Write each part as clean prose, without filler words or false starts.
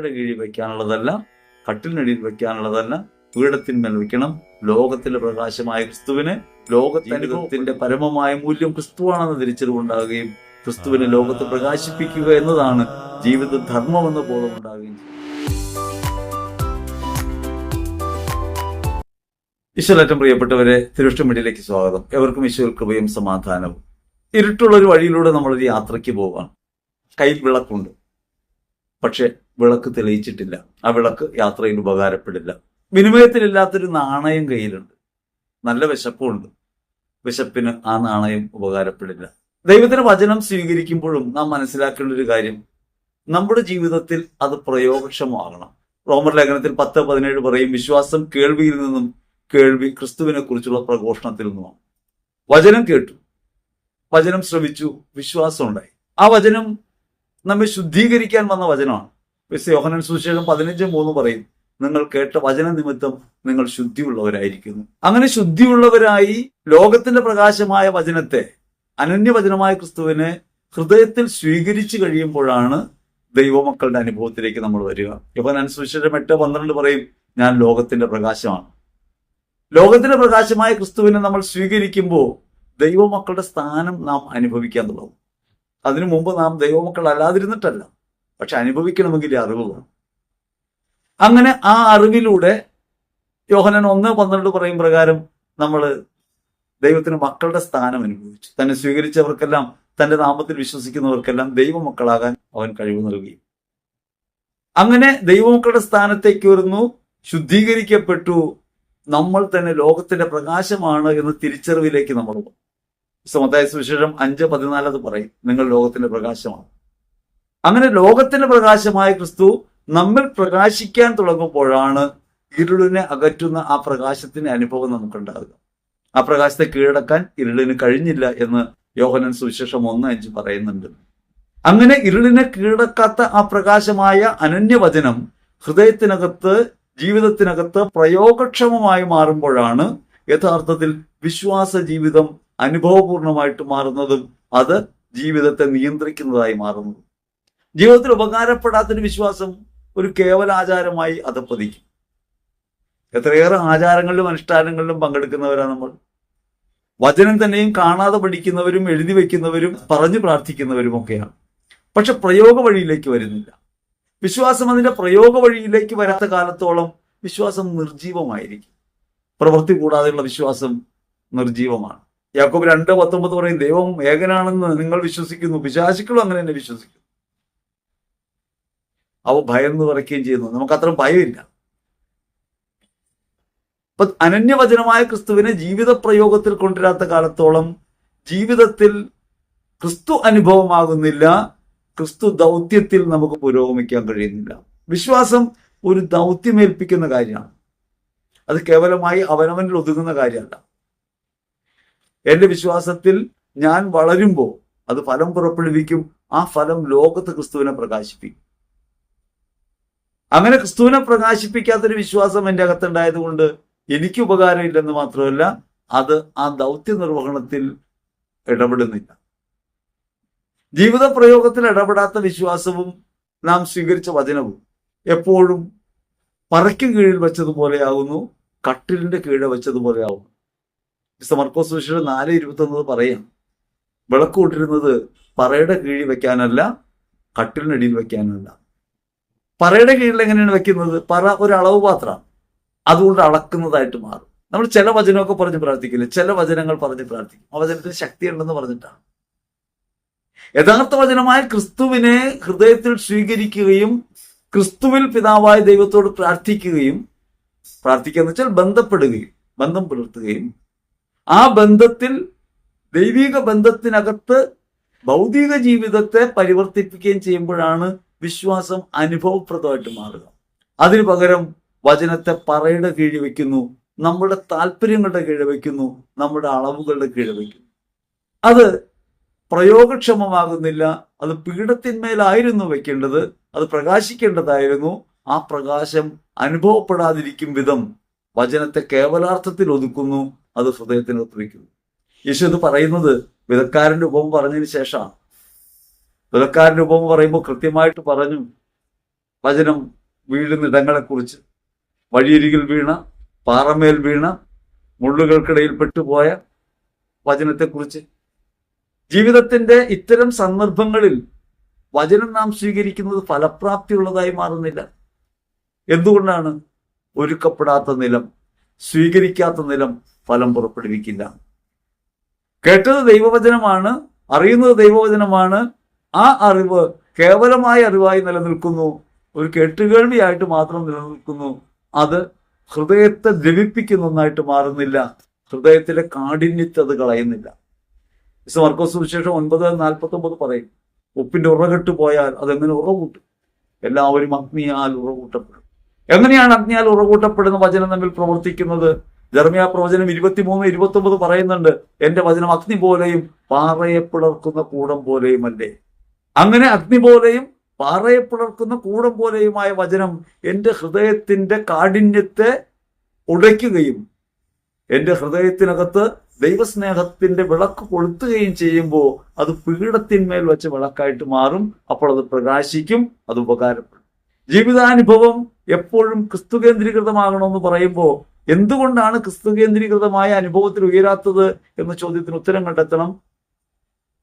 പറയുടെ കീഴിൽ വയ്ക്കാനുള്ളതല്ല, കട്ടിലിനടിയിൽ വയ്ക്കാനുള്ളതല്ല, പീഠത്തിന്മേൽ വയ്ക്കണം. ലോകത്തിലെ പ്രകാശമായ ക്രിസ്തുവിന് ലോകത്തിന്റെ പരമമായ മൂല്യം ക്രിസ്തുവാണെന്ന് തിരിച്ചറിവുണ്ടാകുകയും ക്രിസ്തുവിനെ ലോകത്ത് പ്രകാശിപ്പിക്കുക എന്നതാണ് ജീവിത ധർമ്മമെന്ന ബോധമുണ്ടാകുകയും ചെയ്യും. ഈശ്വരേറ്റം പ്രിയപ്പെട്ടവരെ, തിരുവഷ്ടം മീഡിയയിലേക്ക് സ്വാഗതം. എവർക്കും ഈശ്വര കൃപയും സമാധാനവും. ഇരുട്ടുള്ള ഒരു വഴിയിലൂടെ നമ്മളൊരു യാത്രയ്ക്ക് പോവാണ്. കയ്യിൽ വിളക്കുണ്ട്, പക്ഷെ വിളക്ക് തെളിയിച്ചിട്ടില്ല. ആ വിളക്ക് യാത്രയിൽ ഉപകാരപ്പെടില്ല. വിനിമയത്തിലില്ലാത്തൊരു നാണയം കയ്യിലുണ്ട്. നല്ല വിശപ്പുണ്ട്, വിശപ്പിന് ആ നാണയം ഉപകാരപ്പെടില്ല. ദൈവത്തിന്റെ വചനം സ്വീകരിക്കുമ്പോഴും നാം മനസ്സിലാക്കേണ്ട ഒരു കാര്യം, നമ്മുടെ ജീവിതത്തിൽ അത് പ്രയോഗക്ഷമമാകണം. റോമർ ലേഖനത്തിൽ 10:17 പറയും, വിശ്വാസം കേൾവിയിൽ നിന്നും, കേൾവി ക്രിസ്തുവിനെ കുറിച്ചുള്ള പ്രഘോഷണത്തിൽ നിന്നുമാണ്. വചനം കേട്ടു, വചനം ശ്രവിച്ചു, വിശ്വാസം ഉണ്ടായി. ആ വചനം നമ്മെ ശുദ്ധീകരിക്കാൻ വന്ന വചനമാണ്. യോഹന്നാൻ സുവിശേഷം 15:3 പറയും, നിങ്ങൾ കേട്ട വചന നിമിത്തം നിങ്ങൾ ശുദ്ധിയുള്ളവരായിരിക്കുന്നു. അങ്ങനെ ശുദ്ധിയുള്ളവരായി ലോകത്തിന്റെ പ്രകാശമായ വചനത്തെ, അനന്യവചനമായ ക്രിസ്തുവിനെ ഹൃദയത്തിൽ സ്വീകരിച്ചു കഴിയുമ്പോഴാണ് ദൈവമക്കളുടെ അനുഭവത്തിലേക്ക് നമ്മൾ വരിക. യോഹന്നാൻ സുവിശേഷം 8:12 പറയും, ഞാൻ ലോകത്തിന്റെ പ്രകാശമാണ്. ലോകത്തിന്റെ പ്രകാശമായ ക്രിസ്തുവിനെ നമ്മൾ സ്വീകരിക്കുമ്പോൾ ദൈവമക്കളുടെ സ്ഥാനം നാം അനുഭവിക്കാൻ തുടങ്ങും. അതിനു മുമ്പ് നാം ദൈവമക്കൾ അല്ലാതിരുന്നിട്ടല്ല, പക്ഷെ അനുഭവിക്കണമെങ്കിൽ അറിവ് വേണം. അങ്ങനെ ആ അറിവിലൂടെ യോഹന്നാൻ 1:12 പറയും പ്രകാരം നമ്മൾ ദൈവത്തിന് മക്കളുടെ സ്ഥാനം അനുഭവിച്ചു. തന്നെ സ്വീകരിച്ചവർക്കെല്ലാം, തന്റെ നാമത്തിൽ വിശ്വസിക്കുന്നവർക്കെല്ലാം ദൈവമക്കളാകാൻ അവൻ കഴിവ് നൽകി. അങ്ങനെ ദൈവമക്കളുടെ സ്ഥാനത്തേക്ക് വരുന്നു, ശുദ്ധീകരിക്കപ്പെട്ടു. നമ്മൾ തന്നെ ലോകത്തിന്റെ പ്രകാശമാണ് എന്ന തിരിച്ചറിവിലേക്ക് നമ്മൾ പോകും. മത്തായി സുവിശേഷം 5:14 അത് പറയും, നിങ്ങൾ ലോകത്തിന്റെ പ്രകാശമാണ്. അങ്ങനെ ലോകത്തിന്റെ പ്രകാശമായ ക്രിസ്തു നമ്മിൽ പ്രകാശിക്കാൻ തുടങ്ങുമ്പോഴാണ് ഇരുളിനെ അകറ്റുന്ന ആ പ്രകാശത്തിന്റെ അനുഭവം നമുക്കുണ്ടാകുക. ആ പ്രകാശത്തെ കീഴടക്കാൻ ഇരുളിന് കഴിഞ്ഞില്ല എന്ന് യോഹന്നാൻ സുവിശേഷം 1:5 പറയുന്നുണ്ട്. അങ്ങനെ ഇരുളിനെ കീഴടക്കാത്ത ആ പ്രകാശമായ അനന്യവചനം ഹൃദയത്തിനകത്ത്, ജീവിതത്തിനകത്ത് പ്രയോഗക്ഷമമായി മാറുമ്പോഴാണ് യഥാർത്ഥത്തിൽ വിശ്വാസ ജീവിതം അനുഭവപൂർണമായിട്ട് മാറുന്നതും അത് ജീവിതത്തെ നിയന്ത്രിക്കുന്നതായി മാറുന്നതും. ജീവിതത്തിൽ ഉപകാരപ്പെടാത്തൊരു വിശ്വാസം ഒരു കേവലാചാരമായി അധപ്പതിക്കും. എത്രയേറെ ആചാരങ്ങളിലും അനുഷ്ഠാനങ്ങളിലും പങ്കെടുക്കുന്നവരാണ് നമ്മൾ. വചനം തന്നെയും കാണാതെ പഠിക്കുന്നവരും എഴുതി വയ്ക്കുന്നവരും പറഞ്ഞു പ്രാർത്ഥിക്കുന്നവരും ഒക്കെയാണ്. പക്ഷെ പ്രയോഗ വഴിയിലേക്ക് വരുന്നില്ല. വിശ്വാസം അതിന്റെ പ്രയോഗ വഴിയിലേക്ക് വരാത്ത കാലത്തോളം വിശ്വാസം നിർജീവമായിരിക്കും. പ്രവൃത്തി കൂടാതെയുള്ള വിശ്വാസം നിർജീവമാണ്. യാക്കോബ് 2:19 പറയും, ദൈവം ഏകനാണെന്ന് നിങ്ങൾ വിശ്വസിക്കുന്നു, പിശാചുക്കളും അങ്ങനെ തന്നെ വിശ്വസിക്കുന്നു. അവ ഭയന്ന് പറയുകയും ചെയ്യുന്നു. നമുക്കത്ര ഭയമില്ല. അപ്പൊ അനന്യവചനമായ ക്രിസ്തുവിനെ ജീവിത പ്രയോഗത്തിൽ കൊണ്ടുവരാത്ത കാലത്തോളം ജീവിതത്തിൽ ക്രിസ്തു അനുഭവമാകുന്നില്ല, ക്രിസ്തു ദൗത്യത്തിൽ നമുക്ക് പുരോഗമിക്കാൻ കഴിയുന്നില്ല. വിശ്വാസം ഒരു ദൗത്യമേൽപ്പിക്കുന്ന കാര്യമാണ്. അത് കേവലമായി അവനവനിൽ ഒതുങ്ങുന്ന കാര്യമല്ല. എന്റെ വിശ്വാസത്തിൽ ഞാൻ വളരുമ്പോൾ അത് ഫലം പുറപ്പെടുവിക്കും. ആ ഫലം ലോകത്ത് ക്രിസ്തുവിനെ പ്രകാശിപ്പിക്കും. അങ്ങനെ ക്രിസ്തുവിനെ പ്രകാശിപ്പിക്കാത്തൊരു വിശ്വാസം എൻ്റെ അകത്തുണ്ടായത് കൊണ്ട് എനിക്ക് ഉപകാരമില്ലെന്ന് മാത്രമല്ല, അത് ആ ദൗത്യ നിർവഹണത്തിൽ ഇടപെടുന്നില്ല. ജീവിത പ്രയോഗത്തിൽ ഇടപെടാത്ത വിശ്വാസവും നാം സ്വീകരിച്ച വചനവും എപ്പോഴും പറയ്ക്ക് കീഴിൽ വെച്ചതുപോലെയാകുന്നു, കട്ടിലിന്റെ കീഴെ വെച്ചതുപോലെയാകുന്നു. മർക്കോസ് സുവിശേഷം 4:21 പറയാം, വിളക്ക് കൂട്ടിരുന്നത് പറയുടെ കീഴിൽ വെക്കാനല്ല, കട്ടിലിനടിയിൽ വെക്കാനല്ല. പറയുടെ കീഴിൽ എങ്ങനെയാണ് വെക്കുന്നത്? പറ ഒരു അളവ് പാത്രമാണ്, അതുകൊണ്ട് അളക്കുന്നതായിട്ട് മാറും. നമ്മൾ ചില വചനമൊക്കെ പറഞ്ഞ് പ്രാർത്ഥിക്കില്ല, ചില വചനങ്ങൾ പറഞ്ഞ് പ്രാർത്ഥിക്കും. ആ വചനത്തിന് ശക്തിയുണ്ടെന്ന് പറഞ്ഞിട്ടാണ്. യഥാർത്ഥ വചനമായ ക്രിസ്തുവിനെ ഹൃദയത്തിൽ സ്വീകരിക്കുകയും ക്രിസ്തുവിൽ പിതാവായ ദൈവത്തോട് പ്രാർത്ഥിക്കുകയും, പ്രാർത്ഥിക്കുക എന്ന് വെച്ചാൽ ബന്ധപ്പെടുകയും, ബന്ധം പുലർത്തുകയും, ആ ബന്ധത്തിൽ ദൈവിക ബന്ധത്തിനകത്ത് ഭൗതിക ജീവിതത്തെ പരിവർത്തിപ്പിക്കുകയും ചെയ്യുമ്പോഴാണ് വിശ്വാസം അനുഭവപ്രദമായിട്ട് മാറുക. അതിനു പകരം വചനത്തെ പറയുടെ കീഴിൽ വയ്ക്കുന്നു, നമ്മുടെ താല്പര്യങ്ങളുടെ കീഴിൽ വയ്ക്കുന്നു, നമ്മുടെ അളവുകളുടെ കീഴിൽ വയ്ക്കുന്നു. അത് പ്രയോഗക്ഷമമാകുന്നില്ല. അത് പീഠത്തിന്മേലായിരുന്നു വെക്കേണ്ടത്, അത് പ്രകാശിക്കേണ്ടതായിരുന്നു. ആ പ്രകാശം അനുഭവപ്പെടാതിരിക്കും വിധം വചനത്തെ കേവലാർത്ഥത്തിൽ ഒതുക്കുന്നു, അത് ഹൃദയത്തിനകത്ത് വയ്ക്കുന്നു. യേശു ഇത് പറയുന്നത് വിധക്കാരന്റെ ഉപമ പറഞ്ഞതിന് ശേഷമാണ്. വിധക്കാരന്റെ ഉപമ പറയുമ്പോൾ കൃത്യമായിട്ട് പറഞ്ഞു, വചനം വീഴുന്നിടങ്ങളെക്കുറിച്ച്, വഴിയരികിൽ വീണ, പാറമേൽ വീണ, മുള്ളുകൾക്കിടയിൽ പെട്ടുപോയ വചനത്തെക്കുറിച്ച്. ജീവിതത്തിന്റെ ഇത്തരം സന്ദർഭങ്ങളിൽ വചനം നാം സ്വീകരിക്കുന്നത് ഫലപ്രാപ്തിയുള്ളതായി മാറുന്നില്ല. എന്തുകൊണ്ടാണ്? ഒരുക്കപ്പെടാത്ത നിലം, സ്വീകരിക്കാത്ത നിലം ഫലം പുറപ്പെടുവിക്കില്ല. കേട്ടത് ദൈവവചനമാണ്, അറിയുന്നത് ദൈവവചനമാണ്. ആ അറിവ് കേവലമായ അറിവായി നിലനിൽക്കുന്നു, ഒരു കേട്ടുകേൾവിയായിട്ട് മാത്രം നിലനിൽക്കുന്നു. അത് ഹൃദയത്തെ ദ്രവിപ്പിക്കുന്ന ഒന്നായിട്ട് മാറുന്നില്ല, ഹൃദയത്തിലെ കാഠിന്യത്തെ അത് കളയുന്നില്ല. മർക്കോസ് സുവിശേഷം 9:49 പറയും, ഉപ്പിന്റെ ഉറകെട്ട് പോയാൽ അതെങ്ങനെ ഉറകൂട്ടും? എല്ലാവരും അഗ്നിയാൽ ഉറകൂട്ടപ്പെടും. എങ്ങനെയാണ് അഗ്നിയാൽ ഉറകൂട്ടപ്പെടുന്ന വചനം തമ്മിൽ പ്രവർത്തിക്കുന്നത്? ജെറമ്യാ പ്രവചനം 23:29 പറയുന്നുണ്ട്, എന്റെ വചനം അഗ്നി പോലെയും പാറയെ പിളർക്കുന്ന കൂടം പോലെയുമല്ലേ. അങ്ങനെ അഗ്നി പോലെയും പാറയെ പിളർക്കുന്ന കൂടം പോലെയുമായ വചനം എന്റെ ഹൃദയത്തിന്റെ കാഠിന്യത്തെ ഉടയ്ക്കുകയും എന്റെ ഹൃദയത്തിനകത്ത് ദൈവസ്നേഹത്തിന്റെ വിളക്ക് കൊളുത്തുകയും ചെയ്യുമ്പോൾ അത് പീഠത്തിന്മേൽ വെച്ച വിളക്കായിട്ട് മാറും. അപ്പോൾ അത് പ്രകാശിക്കും, അത് ഉപകാരപ്പെടും. ജീവിതാനുഭവം എപ്പോഴും ക്രിസ്തു കേന്ദ്രീകൃതമാകണമെന്ന് പറയുമ്പോൾ എന്തുകൊണ്ടാണ് ക്രിസ്തു കേന്ദ്രീകൃതമായ അനുഭവത്തിൽ ഉയരാത്തത് എന്ന ചോദ്യത്തിന് ഉത്തരം കണ്ടെത്തണം.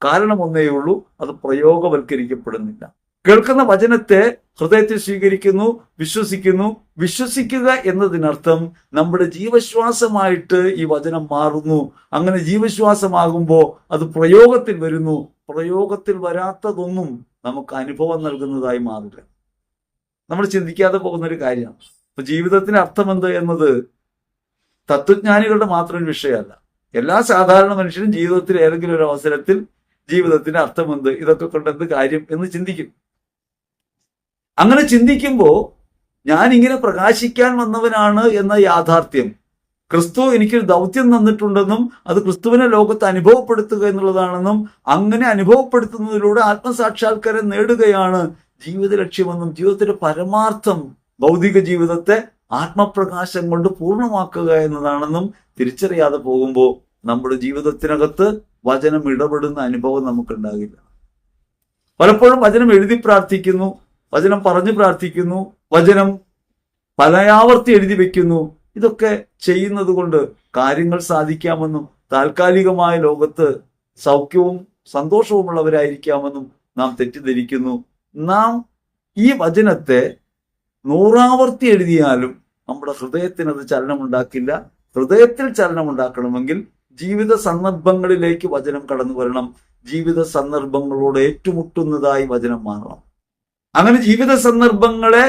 കാരണം ഒന്നേ ഉള്ളൂ, അത് പ്രയോഗവൽക്കരിക്കപ്പെടുന്നില്ല. കേൾക്കുന്ന വചനത്തെ ഹൃദയത്തിൽ സ്വീകരിക്കുന്നു, വിശ്വസിക്കുന്നു. വിശ്വസിക്കുക എന്നതിനർത്ഥം നമ്മുടെ ജീവശ്വാസമായിട്ട് ഈ വചനം മാറുന്നു. അങ്ങനെ ജീവശ്വാസമാകുമ്പോൾ അത് പ്രയോഗത്തിൽ വരുന്നു. പ്രയോഗത്തിൽ വരാത്തതൊന്നും നമുക്ക് അനുഭവം നൽകുന്നതായി മാറില്ല. നമ്മൾ ചിന്തിക്കാതെ പോകുന്നൊരു കാര്യമാണ്. അപ്പൊ ജീവിതത്തിന് അർത്ഥമെന്ത് എന്നത് തത്വജ്ഞാനികളുടെ മാത്രം ഒരു വിഷയമല്ല. എല്ലാ സാധാരണ മനുഷ്യരും ജീവിതത്തിൽ ഏതെങ്കിലും ഒരു അവസരത്തിൽ ജീവിതത്തിന് അർത്ഥമെന്ത്, ഇതൊക്കെ കൊണ്ട് എന്ത് കാര്യം എന്ന് ചിന്തിക്കും. അങ്ങനെ ചിന്തിക്കുമ്പോൾ ഞാൻ ഇങ്ങനെ പ്രകാശിക്കാൻ വന്നവനാണ് എന്ന യാഥാർത്ഥ്യം, ക്രിസ്തു എനിക്കൊരു ദൗത്യം തന്നിട്ടുണ്ടെന്നും അത് ക്രിസ്തുവിനെ ലോകത്ത് അനുഭവപ്പെടുത്തുക എന്നുള്ളതാണെന്നും അങ്ങനെ അനുഭവപ്പെടുത്തുന്നതിലൂടെ ആത്മസാക്ഷാത്കാരം നേടുകയാണ് ജീവിത ലക്ഷ്യമെന്നും ജീവിതത്തിന്റെ പരമാർത്ഥം ഭൗതിക ജീവിതത്തെ ആത്മപ്രകാശം കൊണ്ട് പൂർണ്ണമാക്കുക എന്നതാണെന്നും തിരിച്ചറിയാതെ പോകുമ്പോൾ നമ്മുടെ ജീവിതത്തിനകത്ത് വചനം ഇടപെടുന്ന അനുഭവം നമുക്കുണ്ടാകില്ല. പലപ്പോഴും വചനം എഴുതി പ്രാർത്ഥിക്കുന്നു, വചനം പറഞ്ഞു പ്രാർത്ഥിക്കുന്നു, വചനം പലയാവർത്തി എഴുതി വെക്കുന്നു. ഇതൊക്കെ ചെയ്യുന്നത് കൊണ്ട് കാര്യങ്ങൾ സാധിക്കാമെന്നും താൽക്കാലികമായ ലോകത്ത് സൗഖ്യവും സന്തോഷവുമുള്ളവരായിരിക്കാമെന്നും നാം തെറ്റിദ്ധരിക്കുന്നു. നാം ഈ വചനത്തെ 100 ആവർത്തി എഴുതിയാലും നമ്മുടെ ഹൃദയത്തിനത് ചലനമുണ്ടാക്കില്ല. ഹൃദയത്തിൽ ചലനമുണ്ടാക്കണമെങ്കിൽ ജീവിത സന്ദർഭങ്ങളിലേക്ക് വചനം കടന്നു വരണം. ജീവിത സന്ദർഭങ്ങളോട് ഏറ്റുമുട്ടുന്നതായി വചനം മാറണം. അങ്ങനെ ജീവിത സന്ദർഭങ്ങളെ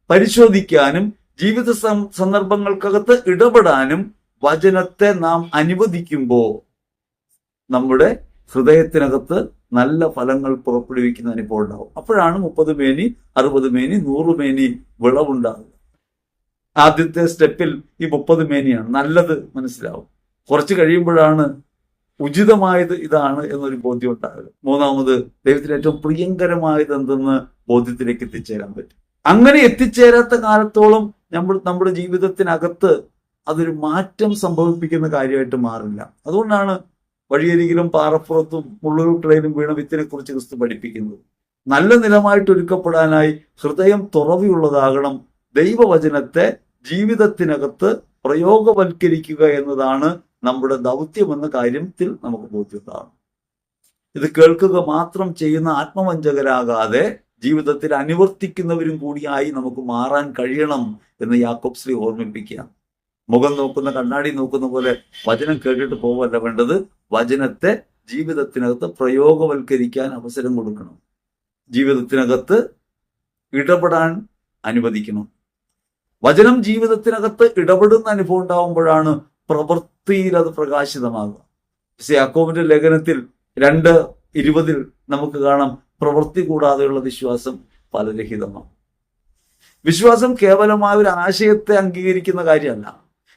പരിശോധിക്കാനും ജീവിത സന്ദർഭങ്ങൾക്കകത്ത് ഇടപെടാനും വചനത്തെ നാം അനുവദിക്കുമ്പോൾ നമ്മുടെ ഹൃദയത്തിനകത്ത് നല്ല ഫലങ്ങൾ പുറപ്പെടുവിക്കുന്ന അനുഭവം ഉണ്ടാവും. അപ്പോഴാണ് 30 മേനി 60 മേനി 100 മേനി വിളവുണ്ടാകുക. ആദ്യത്തെ സ്റ്റെപ്പിൽ ഈ 30 മേനിയാണ് നല്ലത് മനസ്സിലാവും. കുറച്ച് കഴിയുമ്പോഴാണ് ഉചിതമായത് ഇതാണ് എന്നൊരു ബോധ്യം ഉണ്ടാകുക. മൂന്നാമത് ദൈവത്തിന് ഏറ്റവും പ്രിയങ്കരമായത് എന്തെന്ന് ബോധ്യത്തിലേക്ക് എത്തിച്ചേരാൻ പറ്റും. അങ്ങനെ എത്തിച്ചേരാത്ത കാലത്തോളം നമ്മുടെ ജീവിതത്തിനകത്ത് അതൊരു മാറ്റം സംഭവിപ്പിക്കുന്ന കാര്യമായിട്ട് മാറില്ല. അതുകൊണ്ടാണ് വഴിയരികിലും പാറപ്പുറത്തും മുള്ളുകൾക്കിടയിലും വീണ വിത്തിനെ കുറിച്ച് ക്രിസ്തു പഠിപ്പിക്കുന്നത്. നല്ല നിലമായിട്ട് ഒരുക്കപ്പെടാനായി ഹൃദയം തുറവിയുള്ളതാകണം. ദൈവവചനത്തെ ജീവിതത്തിനകത്ത് പ്രയോഗവൽക്കരിക്കുക എന്നതാണ് നമ്മുടെ ദൗത്യമെന്ന കാര്യത്തിൽ നമുക്ക് ബോധ്യമുണ്ടാകണം. ഇത് കേൾക്കുക മാത്രം ചെയ്യുന്ന ആത്മവഞ്ചകരാകാതെ ജീവിതത്തിൽ അനുവർത്തിക്കുന്നവരും കൂടിയായി നമുക്ക് മാറാൻ കഴിയണം എന്ന് യാക്കോബ് ശ്രീ ഓർമ്മിപ്പിക്കുക. മുഖം നോക്കുന്ന കണ്ണാടി നോക്കുന്ന പോലെ വചനം കേട്ടിട്ട് പോവല്ല വേണ്ടത്. വചനത്തെ ജീവിതത്തിനകത്ത് പ്രയോഗവൽക്കരിക്കാൻ അവസരം കൊടുക്കണം. ജീവിതത്തിനകത്ത് ഇടപെടാൻ അനുവദിക്കണം. വചനം ജീവിതത്തിനകത്ത് ഇടപെടുന്ന അനുഭവം ഉണ്ടാവുമ്പോഴാണ് പ്രവൃത്തിയിൽ അത് പ്രകാശിതമാകുക. യാക്കോബിന്റെ ലേഖനത്തിൽ 2:20 നമുക്ക് കാണാം, പ്രവൃത്തി കൂടാതെയുള്ള വിശ്വാസം ഫലരഹിതമാണ്. വിശ്വാസം കേവലമായ ഒരു ആശയത്തെ അംഗീകരിക്കുന്ന കാര്യമല്ല.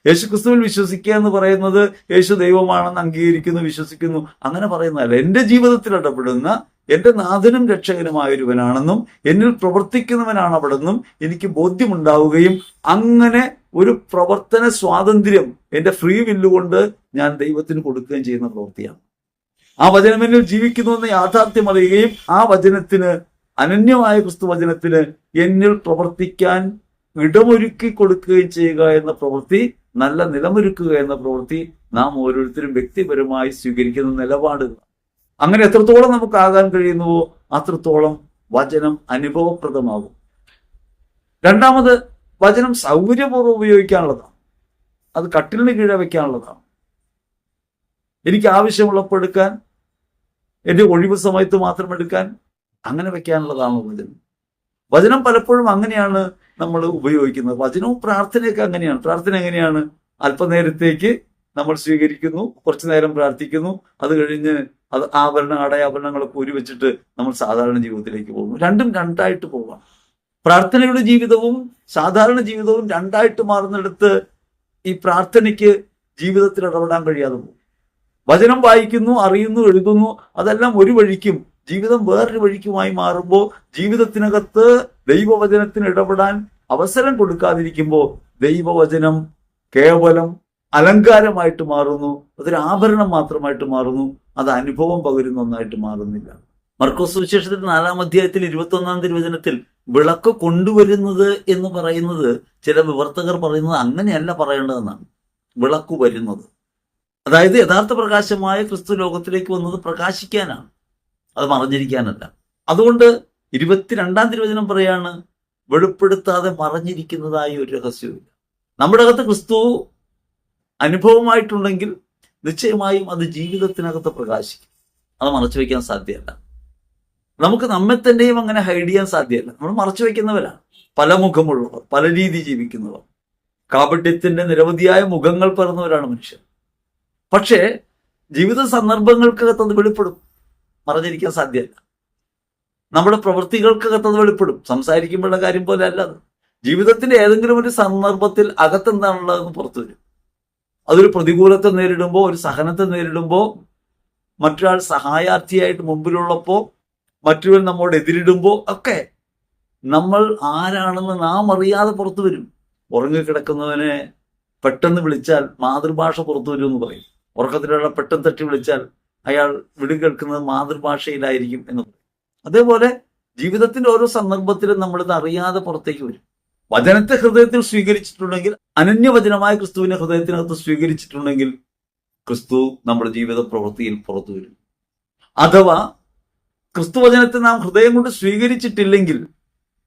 യേശുക്രിസ്തുവിൽ വിശ്വസിക്കുക എന്ന് പറയുന്നത് യേശു ദൈവമാണെന്ന് അംഗീകരിക്കുന്നു, വിശ്വസിക്കുന്നു, അങ്ങനെ പറയുന്നതല്ല. എൻ്റെ ജീവിതത്തിൽ ഇടപെടുന്ന എൻ്റെ നാഥനും രക്ഷകനുമായൊരുവനാണെന്നും എന്നിൽ പ്രവർത്തിക്കുന്നവനാണ് അവിടെന്നും എനിക്ക് ബോധ്യമുണ്ടാവുകയും അങ്ങനെ ഒരു പ്രവർത്തന സ്വാതന്ത്ര്യം എൻ്റെ ഫ്രീ വില്ലുകൊണ്ട് ഞാൻ ദൈവത്തിന് കൊടുക്കുകയും ചെയ്യുന്ന പ്രവൃത്തിയാണ്. ആ വചനം എന്നിൽ ജീവിക്കുന്നു എന്ന യാഥാർത്ഥ്യം അറിയുകയും ആ വചനത്തിന് അനന്യമായ ക്രിസ്തുവചനത്തിന് എന്നിൽ പ്രവർത്തിക്കാൻ ഇടമൊരുക്കി കൊടുക്കുകയും ചെയ്യുക എന്ന പ്രവൃത്തി, നല്ല നിലമൊരുക്കുക എന്ന പ്രവൃത്തി നാം ഓരോരുത്തരും വ്യക്തിപരമായി സ്വീകരിക്കുന്ന നിലപാടുകൾ. അങ്ങനെ എത്രത്തോളം നമുക്കാകാൻ കഴിയുന്നുവോ അത്രത്തോളം വചനം അനുഭവപ്രദമാകും. രണ്ടാമത്, വചനം സൗകര്യപൂർവ്വം ഉപയോഗിക്കാനുള്ളതാണ്. അത് കട്ടിലിന് കീഴെ വയ്ക്കാനുള്ളതാണ്. എനിക്ക് ആവശ്യമുള്ളപ്പോൾ എടുക്കാൻ, എൻ്റെ ഒഴിവ് സമയത്ത് മാത്രം എടുക്കാൻ, അങ്ങനെ വെക്കാനുള്ളതാണ് വചനം. വചനം പലപ്പോഴും അങ്ങനെയാണ് നമ്മൾ ഉപയോഗിക്കുന്നത്. വചനവും പ്രാർത്ഥനയൊക്കെ അങ്ങനെയാണ്. പ്രാർത്ഥന എങ്ങനെയാണ്? അല്പനേരത്തേക്ക് നമ്മൾ സ്വീകരിക്കുന്നു, കുറച്ചു നേരം പ്രാർത്ഥിക്കുന്നു, അത് കഴിഞ്ഞ് അത് അടയാഭരണങ്ങളൊക്കെ ഊരി വെച്ചിട്ട് നമ്മൾ സാധാരണ ജീവിതത്തിലേക്ക് പോകുന്നു. രണ്ടും രണ്ടായിട്ട് പോകാം. പ്രാർത്ഥനയുടെ ജീവിതവും സാധാരണ ജീവിതവും രണ്ടായിട്ട് മാറുന്നിടത്ത് ഈ പ്രാർത്ഥനയ്ക്ക് ജീവിതത്തിൽ ഇടപെടാൻ കഴിയാതെ പോകും. വചനം വായിക്കുന്നു, അറിയുന്നു, എഴുതുന്നു, അതെല്ലാം ഒരു വഴിക്കും ജീവിതം വേറൊരു വഴിക്കുമായി മാറുമ്പോൾ, ജീവിതത്തിനകത്ത് ദൈവവചനത്തിന് ഇടപെടാൻ അവസരം കൊടുക്കാതിരിക്കുമ്പോൾ ദൈവവചനം കേവലം അലങ്കാരമായിട്ട് മാറുന്നു, അതൊരു ആഭരണം മാത്രമായിട്ട് മാറുന്നു, അത് അനുഭവം പകരുന്ന ഒന്നായിട്ട് മാറുന്നില്ല. മർക്കോസ് സുവിശേഷത്തിൽ 4-ാം അധ്യായത്തിൽ 21-ാം തിരുവചനത്തിൽ വിളക്ക് കൊണ്ടുവരുന്നത് എന്ന് പറയുന്നത് ചില വിവർത്തകർ പറയുന്നത് അങ്ങനെയല്ല പറയേണ്ടതെന്നാണ്. വിളക്ക് വരുന്നത്, അതായത് യഥാർത്ഥ പ്രകാശമായ ക്രിസ്തു ലോകത്തിലേക്ക് വന്നത് പ്രകാശിക്കാനാണ്, അത് മറഞ്ഞിരിക്കാനല്ല. അതുകൊണ്ട് 22-ാം തിരുവചനം പറയാണ്, വെളിപ്പെടുത്താതെ മറഞ്ഞിരിക്കുന്നതായി ഒരു രഹസ്യമില്ല. നമ്മുടെ അകത്ത് ക്രിസ്തു അനുഭവമായിട്ടുണ്ടെങ്കിൽ നിശ്ചയമായും അത് ജീവിതത്തിനകത്ത് പ്രകാശിക്കും. അത് മറച്ചു വയ്ക്കാൻ സാധ്യമല്ല. നമുക്ക് നമ്മെ തന്നെയും അങ്ങനെ ഹൈഡ് ചെയ്യാൻ സാധ്യമല്ല. നമ്മൾ മറച്ചു വയ്ക്കുന്നവരാണ്. പല മുഖമുള്ളവർ, പല രീതി ജീവിക്കുന്നവർ, കാപട്യത്തിന്റെ നിരവധിയായ മുഖങ്ങൾ പിറന്നവരാണ് മനുഷ്യർ. പക്ഷേ ജീവിത സന്ദർഭങ്ങൾക്കകത്ത് അത് വെളിപ്പെടും, മറഞ്ഞിരിക്കാൻ സാധ്യമല്ല. നമ്മുടെ പ്രവൃത്തികൾക്കകത്ത് അത് വെളിപ്പെടും. സംസാരിക്കുമ്പോഴുള്ള കാര്യം പോലെ അല്ല അത്. ജീവിതത്തിന്റെ ഏതെങ്കിലും ഒരു സന്ദർഭത്തിൽ അകത്തെന്താണുള്ളതെന്ന് പുറത്തു വരും. അതൊരു പ്രതികൂലത്തെ നേരിടുമ്പോൾ, ഒരു സഹനത്തെ നേരിടുമ്പോൾ, മറ്റൊരാൾ സഹായാർത്ഥിയായിട്ട് മുമ്പിലുള്ളപ്പോൾ, മറ്റൊരുവൻ നമ്മോട് എതിരിടുമ്പോൾ ഒക്കെ നമ്മൾ ആരാണെന്ന് നാം അറിയാതെ പുറത്തു വരും. ഉറങ്ങിക്കിടക്കുന്നവനെ പെട്ടെന്ന് വിളിച്ചാൽ മാതൃഭാഷ പുറത്തു വരും എന്ന് പറയും. ഉറക്കത്തിലുള്ള പെട്ടെന്ന് തട്ടി വിളിച്ചാൽ അയാൾ വിളികേൾക്കുന്നത് മാതൃഭാഷയിലായിരിക്കും എന്ന് പറയും. അതേപോലെ ജീവിതത്തിന്റെ ഓരോ സന്ദർഭത്തിലും നമ്മളിത് അറിയാതെ പുറത്തേക്ക് വരും. വചനത്തെ ഹൃദയത്തിൽ സ്വീകരിച്ചിട്ടുണ്ടെങ്കിൽ, അനന്യവചനമായ ക്രിസ്തുവിനെ ഹൃദയത്തിനകത്ത് സ്വീകരിച്ചിട്ടുണ്ടെങ്കിൽ ക്രിസ്തു നമ്മുടെ ജീവിത പ്രവൃത്തിയിൽ പുറത്തു വരും. അഥവാ ക്രിസ്തുവചനത്തെ നാം ഹൃദയം കൊണ്ട് സ്വീകരിച്ചിട്ടില്ലെങ്കിൽ,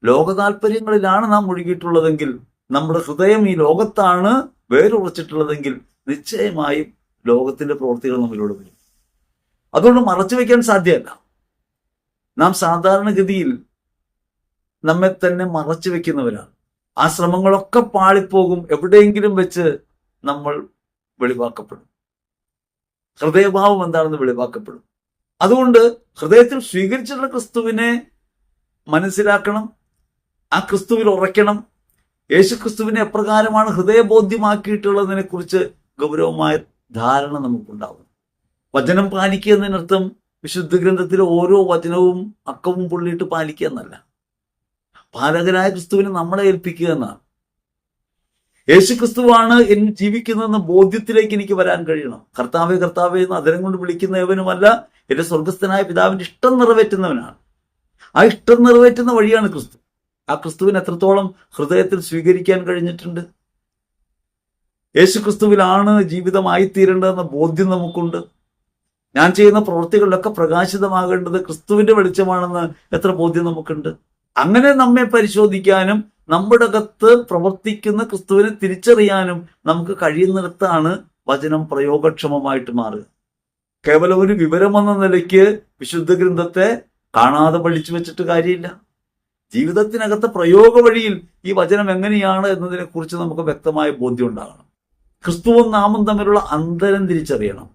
ലോക താല്പര്യങ്ങളിലാണ് നാം മുഴുകിയിട്ടുള്ളതെങ്കിൽ, നമ്മുടെ ഹൃദയം ഈ ലോകത്താണ് വേരുറച്ചിട്ടുള്ളതെങ്കിൽ നിശ്ചയമായും ലോകത്തിന്റെ പ്രവൃത്തികൾ നമ്മിലൂടെ വരും. അതുകൊണ്ട് മറച്ചു വയ്ക്കാൻ സാധ്യമല്ല. നാം സാധാരണഗതിയിൽ നമ്മെ തന്നെ മറച്ചു വെക്കുന്നവരാണ്. ആ ശ്രമങ്ങളൊക്കെ പാളിപ്പോകും. എവിടെയെങ്കിലും വെച്ച് നമ്മൾ വെളിവാക്കപ്പെടും. ഹൃദയഭാവം എന്താണെന്ന് വെളിവാക്കപ്പെടും. അതുകൊണ്ട് ഹൃദയത്തിൽ സ്വീകരിച്ചിട്ടുള്ള ക്രിസ്തുവിനെ മനസ്സിലാക്കണം, ആ ക്രിസ്തുവിൽ ഉറയ്ക്കണം. യേശു ക്രിസ്തുവിനെ എപ്രകാരമാണ് ഹൃദയബോധ്യമാക്കിയിട്ടുള്ളതിനെ കുറിച്ച് ഗൗരവമായ ധാരണ നമുക്കുണ്ടാവും. വചനം പാലിക്കുക എന്നതിനർത്ഥം വിശുദ്ധ ഗ്രന്ഥത്തിലെ ഓരോ വചനവും അക്കവും പുള്ളിയിട്ട് പാലിക്കുക എന്നല്ല. പാലകനായ ക്രിസ്തുവിനെ നമ്മളെ ഏൽപ്പിക്കുക എന്നാണ്. യേശു ക്രിസ്തുവാണ് എന്നിൽ ജീവിക്കുന്നതെന്ന ബോധ്യത്തിലേക്ക് എനിക്ക് വരാൻ കഴിയണം. കർത്താവേ കർത്താവേ എന്ന് അതരം കൊണ്ട് വിളിക്കുന്ന ഏവനുമല്ല, എന്റെ സ്വർഗസ്ഥനായ പിതാവിന്റെ ഇഷ്ടം നിറവേറ്റുന്നവനാണ്. ആ ഇഷ്ടം നിറവേറ്റുന്ന വഴിയാണ് ക്രിസ്തു. ആ ക്രിസ്തുവിനെ എത്രത്തോളം ഹൃദയത്തിൽ സ്വീകരിക്കാൻ കഴിഞ്ഞിട്ടുണ്ട്? യേശു ക്രിസ്തുവിലാണ് ജീവിതമായി തീരേണ്ടതെന്ന ബോധ്യം നമുക്കുണ്ട്. ഞാൻ ചെയ്യുന്ന പ്രവൃത്തികളിലൊക്കെ പ്രകാശിതമാകേണ്ടത് ക്രിസ്തുവിന്റെ വെളിച്ചമാണെന്ന് എത്ര ബോധ്യം നമുക്കുണ്ട്? അങ്ങനെ നമ്മെ പരിശോധിക്കാനും നമ്മുടെ അകത്ത് പ്രവർത്തിക്കുന്ന ക്രിസ്തുവിനെ തിരിച്ചറിയാനും നമുക്ക് കഴിയുന്നിടത്താണ് വചനം പ്രയോഗക്ഷമമായിട്ട് മാറുക. കേവലം ഒരു വിവരമെന്ന നിലയ്ക്ക് വിശുദ്ധ ഗ്രന്ഥത്തെ കാണാതെ പഠിച്ചു വെച്ചിട്ട് കാര്യമില്ല. ജീവിതത്തിനകത്ത് പ്രയോഗ വഴിയിൽ ഈ വചനം എങ്ങനെയാണ് എന്നതിനെ കുറിച്ച് നമുക്ക് വ്യക്തമായ ബോധ്യം ഉണ്ടാകണം. ക്രിസ്തുവും നാമും തമ്മിലുള്ള അന്തരം തിരിച്ചറിയണം.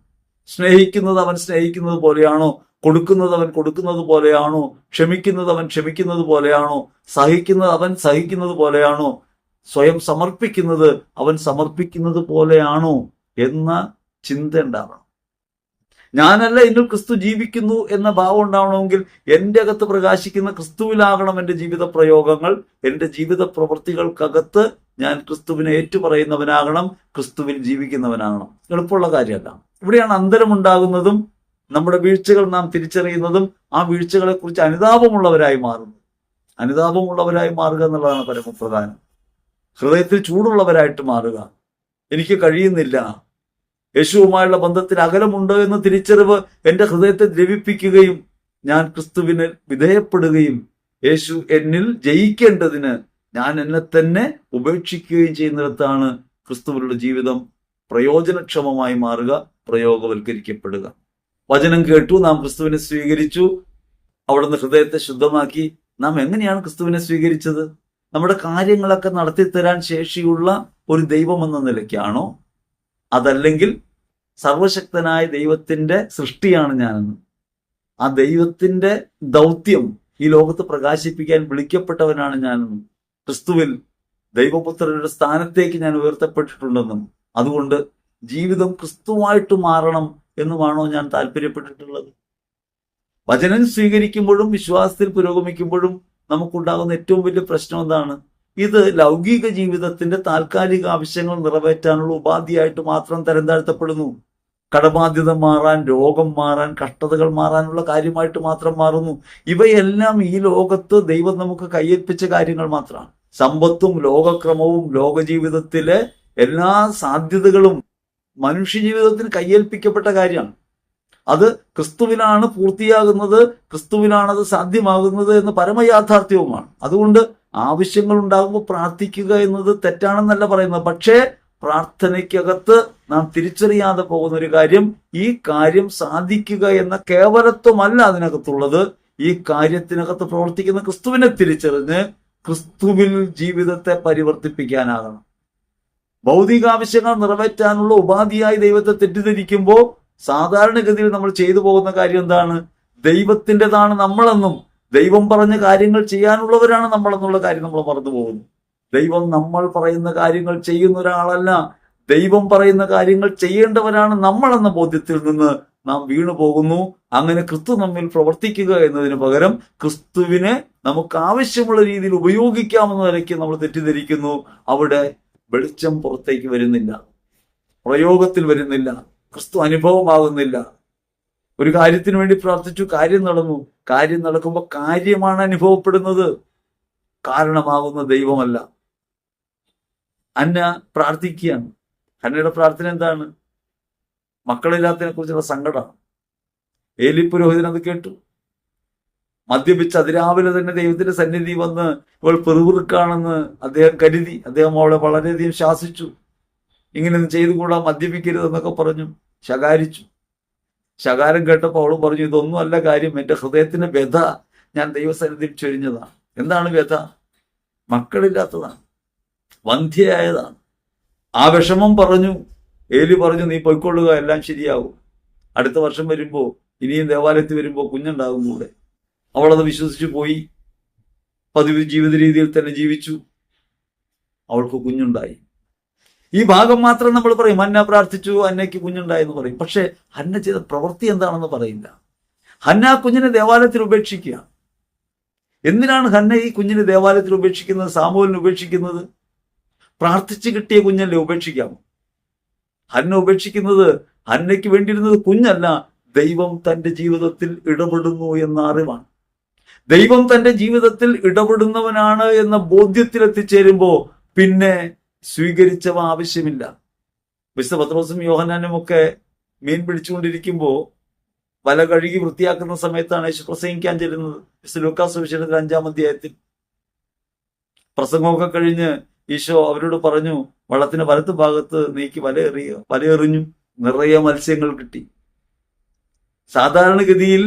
സ്നേഹിക്കുന്നത് അവൻ സ്നേഹിക്കുന്നത് പോലെയാണോ? കൊടുക്കുന്നത് അവൻ കൊടുക്കുന്നത് പോലെയാണോ? ക്ഷമിക്കുന്നത് അവൻ ക്ഷമിക്കുന്നത് പോലെയാണോ? സഹിക്കുന്നത് അവൻ സഹിക്കുന്നത് പോലെയാണോ? സ്വയം സമർപ്പിക്കുന്നത് അവൻ സമർപ്പിക്കുന്നത് പോലെയാണോ എന്ന ചിന്ത ഉണ്ടാവണം. ഞാനല്ല, എന്നിൽ ക്രിസ്തു ജീവിക്കുന്നു എന്ന ഭാവം ഉണ്ടാവണമെങ്കിൽ എൻ്റെ അകത്ത് പ്രകാശിക്കുന്ന ക്രിസ്തുവിലാകണം എൻ്റെ ജീവിത പ്രയോഗങ്ങൾ. എൻ്റെ ജീവിത പ്രവൃത്തികൾക്കകത്ത് ഞാൻ ക്രിസ്തുവിനെ ഏറ്റുപറയുന്നവനാകണം, ക്രിസ്തുവിൽ ജീവിക്കുന്നവനാകണം. എളുപ്പമുള്ള കാര്യമല്ല. ഇവിടെയാണ് അന്തരമുണ്ടാകുന്നതും നമ്മുടെ വീഴ്ചകൾ നാം തിരിച്ചറിയുന്നതും ആ വീഴ്ചകളെ കുറിച്ച് അനുതാപമുള്ളവരായി മാറുന്നു. അനുതാപമുള്ളവരായി മാറുക എന്നുള്ളതാണ് പരമപ്രധാനം. ഹൃദയത്തിൽ ചൂടുള്ളവരായിട്ട് മാറുക. എനിക്ക് കഴിയുന്നില്ല, യേശുവുമായുള്ള ബന്ധത്തിൽ അകലമുണ്ട് എന്ന തിരിച്ചറിവ് എൻ്റെ ഹൃദയത്തെ ദ്രവിപ്പിക്കുകയും ഞാൻ ക്രിസ്തുവിന് വിധേയപ്പെടുകയും യേശു എന്നിൽ ജയിക്കേണ്ടതിന് ഞാൻ എന്നെ തന്നെ ഉപേക്ഷിക്കുകയും ചെയ്യുന്നിടത്താണ് ക്രിസ്തുവിലുള്ള ജീവിതം പ്രയോജനക്ഷമമായി മാറുക, പ്രയോഗവൽക്കരിക്കപ്പെടുക. വചനം കേട്ടു, നാം ക്രിസ്തുവിനെ സ്വീകരിച്ചു, അവിടുന്ന് ഹൃദയത്തെ ശുദ്ധമാക്കി. നാം എങ്ങനെയാണ് ക്രിസ്തുവിനെ സ്വീകരിച്ചത്? നമ്മുടെ കാര്യങ്ങളൊക്കെ നടത്തിത്തരാൻ ശേഷിയുള്ള ഒരു ദൈവം എന്ന നിലയ്ക്കാണോ? അതല്ലെങ്കിൽ സർവശക്തനായ ദൈവത്തിന്റെ സൃഷ്ടിയാണ് ഞാനെന്ന്, ആ ദൈവത്തിന്റെ ദൗത്യം ഈ ലോകത്ത് പ്രകാശിപ്പിക്കാൻ വിളിക്കപ്പെട്ടവനാണ് ഞാനെന്നും, ക്രിസ്തുവിൽ ദൈവപുത്രരുടെ സ്ഥാനത്തേക്ക് ഞാൻ ഉയർത്തപ്പെട്ടിട്ടുണ്ടെന്നും, അതുകൊണ്ട് ജീവിതം ക്രിസ്തുവായിട്ട് മാറണം എന്നുമാണോ ഞാൻ താല്പര്യപ്പെട്ടിട്ടുള്ളത്? വചനം സ്വീകരിക്കുമ്പോഴും വിശ്വാസത്തിൽ പുരോഗമിക്കുമ്പോഴും നമുക്കുണ്ടാകുന്ന ഏറ്റവും വലിയ പ്രശ്നം എന്താണ്? ഇത് ലൗകിക ജീവിതത്തിന്റെ താൽക്കാലിക ആവശ്യങ്ങൾ നിറവേറ്റാനുള്ള ഉപാധിയായിട്ട് മാത്രം തരം താഴ്ത്തപ്പെടുന്നു. കടബാധ്യത മാറാൻ, രോഗം മാറാൻ, കഷ്ടതകൾ മാറാനുള്ള കാര്യമായിട്ട് മാത്രം മാറുന്നു. ഇവയെല്ലാം ഈ ലോകത്ത് ദൈവം നമുക്ക് കയ്യേൽപ്പിച്ച കാര്യങ്ങൾ മാത്രമാണ്. സമ്പത്തും ലോകക്രമവും ലോകജീവിതത്തിലെ എല്ലാ സാധ്യതകളും മനുഷ്യജീവിതത്തിന് കയ്യേൽപ്പിക്കപ്പെട്ട കാര്യമാണ്. അത് ക്രിസ്തുവിലാണ് പൂർത്തിയാകുന്നത്, ക്രിസ്തുവിലാണത് സാധ്യമാകുന്നത് എന്ന് പരമയാഥാർത്ഥ്യവുമാണ്. അതുകൊണ്ട് ആവശ്യങ്ങൾ ഉണ്ടാകുമ്പോൾ പ്രാർത്ഥിക്കുക എന്നത് തെറ്റാണെന്നല്ല പറയുന്നത്. പക്ഷേ പ്രാർത്ഥനയ്ക്കകത്ത് നാം തിരിച്ചറിയാതെ പോകുന്ന ഒരു കാര്യം, ഈ കാര്യം സാധിക്കുക എന്ന കേവലത്വമല്ല അതിനകത്തുള്ളത്. ഈ കാര്യത്തിനകത്ത് പ്രവർത്തിക്കുന്ന ക്രിസ്തുവിനെ തിരിച്ചറിഞ്ഞ് ക്രിസ്തുവിൽ ജീവിതത്തെ പരിവർത്തിപ്പിക്കാനാകണം. ഭൗതികാവശ്യങ്ങൾ നിറവേറ്റാനുള്ള ഉപാധിയായി ദൈവത്തെ തെറ്റിദ്ധരിക്കുമ്പോൾ സാധാരണഗതിയിൽ നമ്മൾ ചെയ്തു പോകുന്ന കാര്യം എന്താണ്? ദൈവത്തിൻ്റെതാണ് നമ്മളെന്നും ദൈവം പറഞ്ഞ കാര്യങ്ങൾ ചെയ്യാനുള്ളവരാണ് നമ്മളെന്നുള്ള കാര്യം നമ്മൾ മറന്നു പോകുന്നു. ദൈവം നമ്മൾ പറയുന്ന കാര്യങ്ങൾ ചെയ്യുന്ന ഒരാളല്ല, ദൈവം പറയുന്ന കാര്യങ്ങൾ ചെയ്യേണ്ടവരാണ് നമ്മളെന്ന ബോധ്യത്തിൽ നിന്ന് നാം വീണു പോകുന്നു. അങ്ങനെ ക്രിസ്തു നമ്മിൽ പ്രവർത്തിക്കുക എന്നതിന് പകരം ക്രിസ്തുവിനെ നമുക്ക് ആവശ്യമുള്ള രീതിയിൽ ഉപയോഗിക്കാമെന്ന നിലയ്ക്ക് നമ്മൾ തെറ്റിദ്ധരിക്കുന്നു. അവിടെ വെളിച്ചം പുറത്തേക്ക് വരുന്നില്ല, പ്രയോഗത്തിൽ വരുന്നില്ല, ക്രിസ്തു അനുഭവമാകുന്നില്ല. ഒരു കാര്യത്തിന് വേണ്ടി പ്രാർത്ഥിച്ചു, കാര്യം നടന്നു. കാര്യം നടക്കുമ്പോൾ കാര്യമാണ് അനുഭവപ്പെടുന്നത്, കാരണമാകുന്ന ദൈവമല്ല. അന്ന പ്രാർത്ഥിക്കുകയാണ്. അന്നയുടെ പ്രാർത്ഥന എന്താണ്? മക്കളില്ലാത്തതിനെ കുറിച്ചുള്ള സങ്കടമാണ്. ഏലി പുരോഹിതൻ അത് കേട്ടു. മദ്യപിച്ച് അതിരാവിലെ തന്നെ ദൈവത്തിന്റെ സന്നിധി വന്ന് ഇവൾ പെറുപിറുക്കാണെന്ന് അദ്ദേഹം കരുതി. അദ്ദേഹം അവളെ വളരെയധികം ശാസിച്ചു. ഇങ്ങനെയൊന്നും ചെയ്തുകൂടാ, മദ്യപിക്കരുതെന്നൊക്കെ പറഞ്ഞു, ശകാരിച്ചു. ശകാരം കേട്ടപ്പോൾ അവൾ പറഞ്ഞു, ഇതൊന്നും അല്ല കാര്യം, എൻ്റെ ഹൃദയത്തിന്റെ വ്യഥ ഞാൻ ദൈവസന്നിധിയിൽ ചൊരിഞ്ഞതാണ്. എന്താണ് വ്യഥ? മക്കളില്ലാത്തതാണ്, വന്ധ്യയായതാണ്. ആ വിഷമം പറഞ്ഞു. ഏലി പറഞ്ഞു, നീ പൊയ്ക്കൊള്ളുക, എല്ലാം ശരിയാവും. അടുത്ത വർഷം വരുമ്പോൾ, ഇനിയും ദേവാലയത്തിൽ വരുമ്പോൾ കുഞ്ഞുണ്ടാകും കൂടെ. അവളത് വിശ്വസിച്ചു പോയി. പതിവ് ജീവിത രീതിയിൽ തന്നെ ജീവിച്ചു. അവൾക്ക് കുഞ്ഞുണ്ടായി. ഈ ഭാഗം മാത്രം നമ്മൾ പറയും, ഹന്ന പ്രാർത്ഥിച്ചു, ഹന്നയ്ക്ക് കുഞ്ഞുണ്ടായെന്ന് പറയും. പക്ഷെ ഹന്ന ചെയ്ത പ്രവൃത്തി എന്താണെന്ന് പറയില്ല. ഹന്ന കുഞ്ഞിനെ ദേവാലയത്തിൽ ഉപേക്ഷിക്കുക. എന്തിനാണ് ഹന്ന ഈ കുഞ്ഞിനെ ദേവാലയത്തിൽ ഉപേക്ഷിക്കുന്നത്, സാമൂഹലിനെ ഉപേക്ഷിക്കുന്നത്? പ്രാർത്ഥിച്ച് കിട്ടിയ കുഞ്ഞല്ലേ ഉപേക്ഷിക്കാമോ? ഹന്ന ഉപേക്ഷിക്കുന്നത്, ഹന്നയ്ക്ക് വേണ്ടിയിരുന്നത് കുഞ്ഞല്ല, ദൈവം തൻ്റെ ജീവിതത്തിൽ ഇടപെടുന്നു എന്ന അറിവാണ്. ദൈവം തൻ്റെ ജീവിതത്തിൽ ഇടപെടുന്നവനാണ് എന്ന ബോധ്യത്തിൽ എത്തിച്ചേരുമ്പോൾ പിന്നെ സ്വീകരിച്ചവ ആവശ്യമില്ല. വിശുദ്ധ പത്രോസും യോഹന്നാനും ഒക്കെ മീൻ പിടിച്ചുകൊണ്ടിരിക്കുമ്പോൾ വല കഴുകി വൃത്തിയാക്കുന്ന സമയത്താണ് യേശു പ്രസംഗിക്കാൻ ചെല്ലുന്നത്. വിശുദ്ധ ലൂക്കാസ് സുവിശേഷത്തിൽ 5-ാം അധ്യായത്തിൽ പ്രസംഗമൊക്കെ കഴിഞ്ഞ് ഈശോ അവരോട് പറഞ്ഞു, വള്ളത്തിന്റെ വലത്ത് ഭാഗത്ത് നീക്കി വലയെറിഞ്ഞു, നിറയെ മത്സ്യങ്ങൾ കിട്ടി. സാധാരണഗതിയിൽ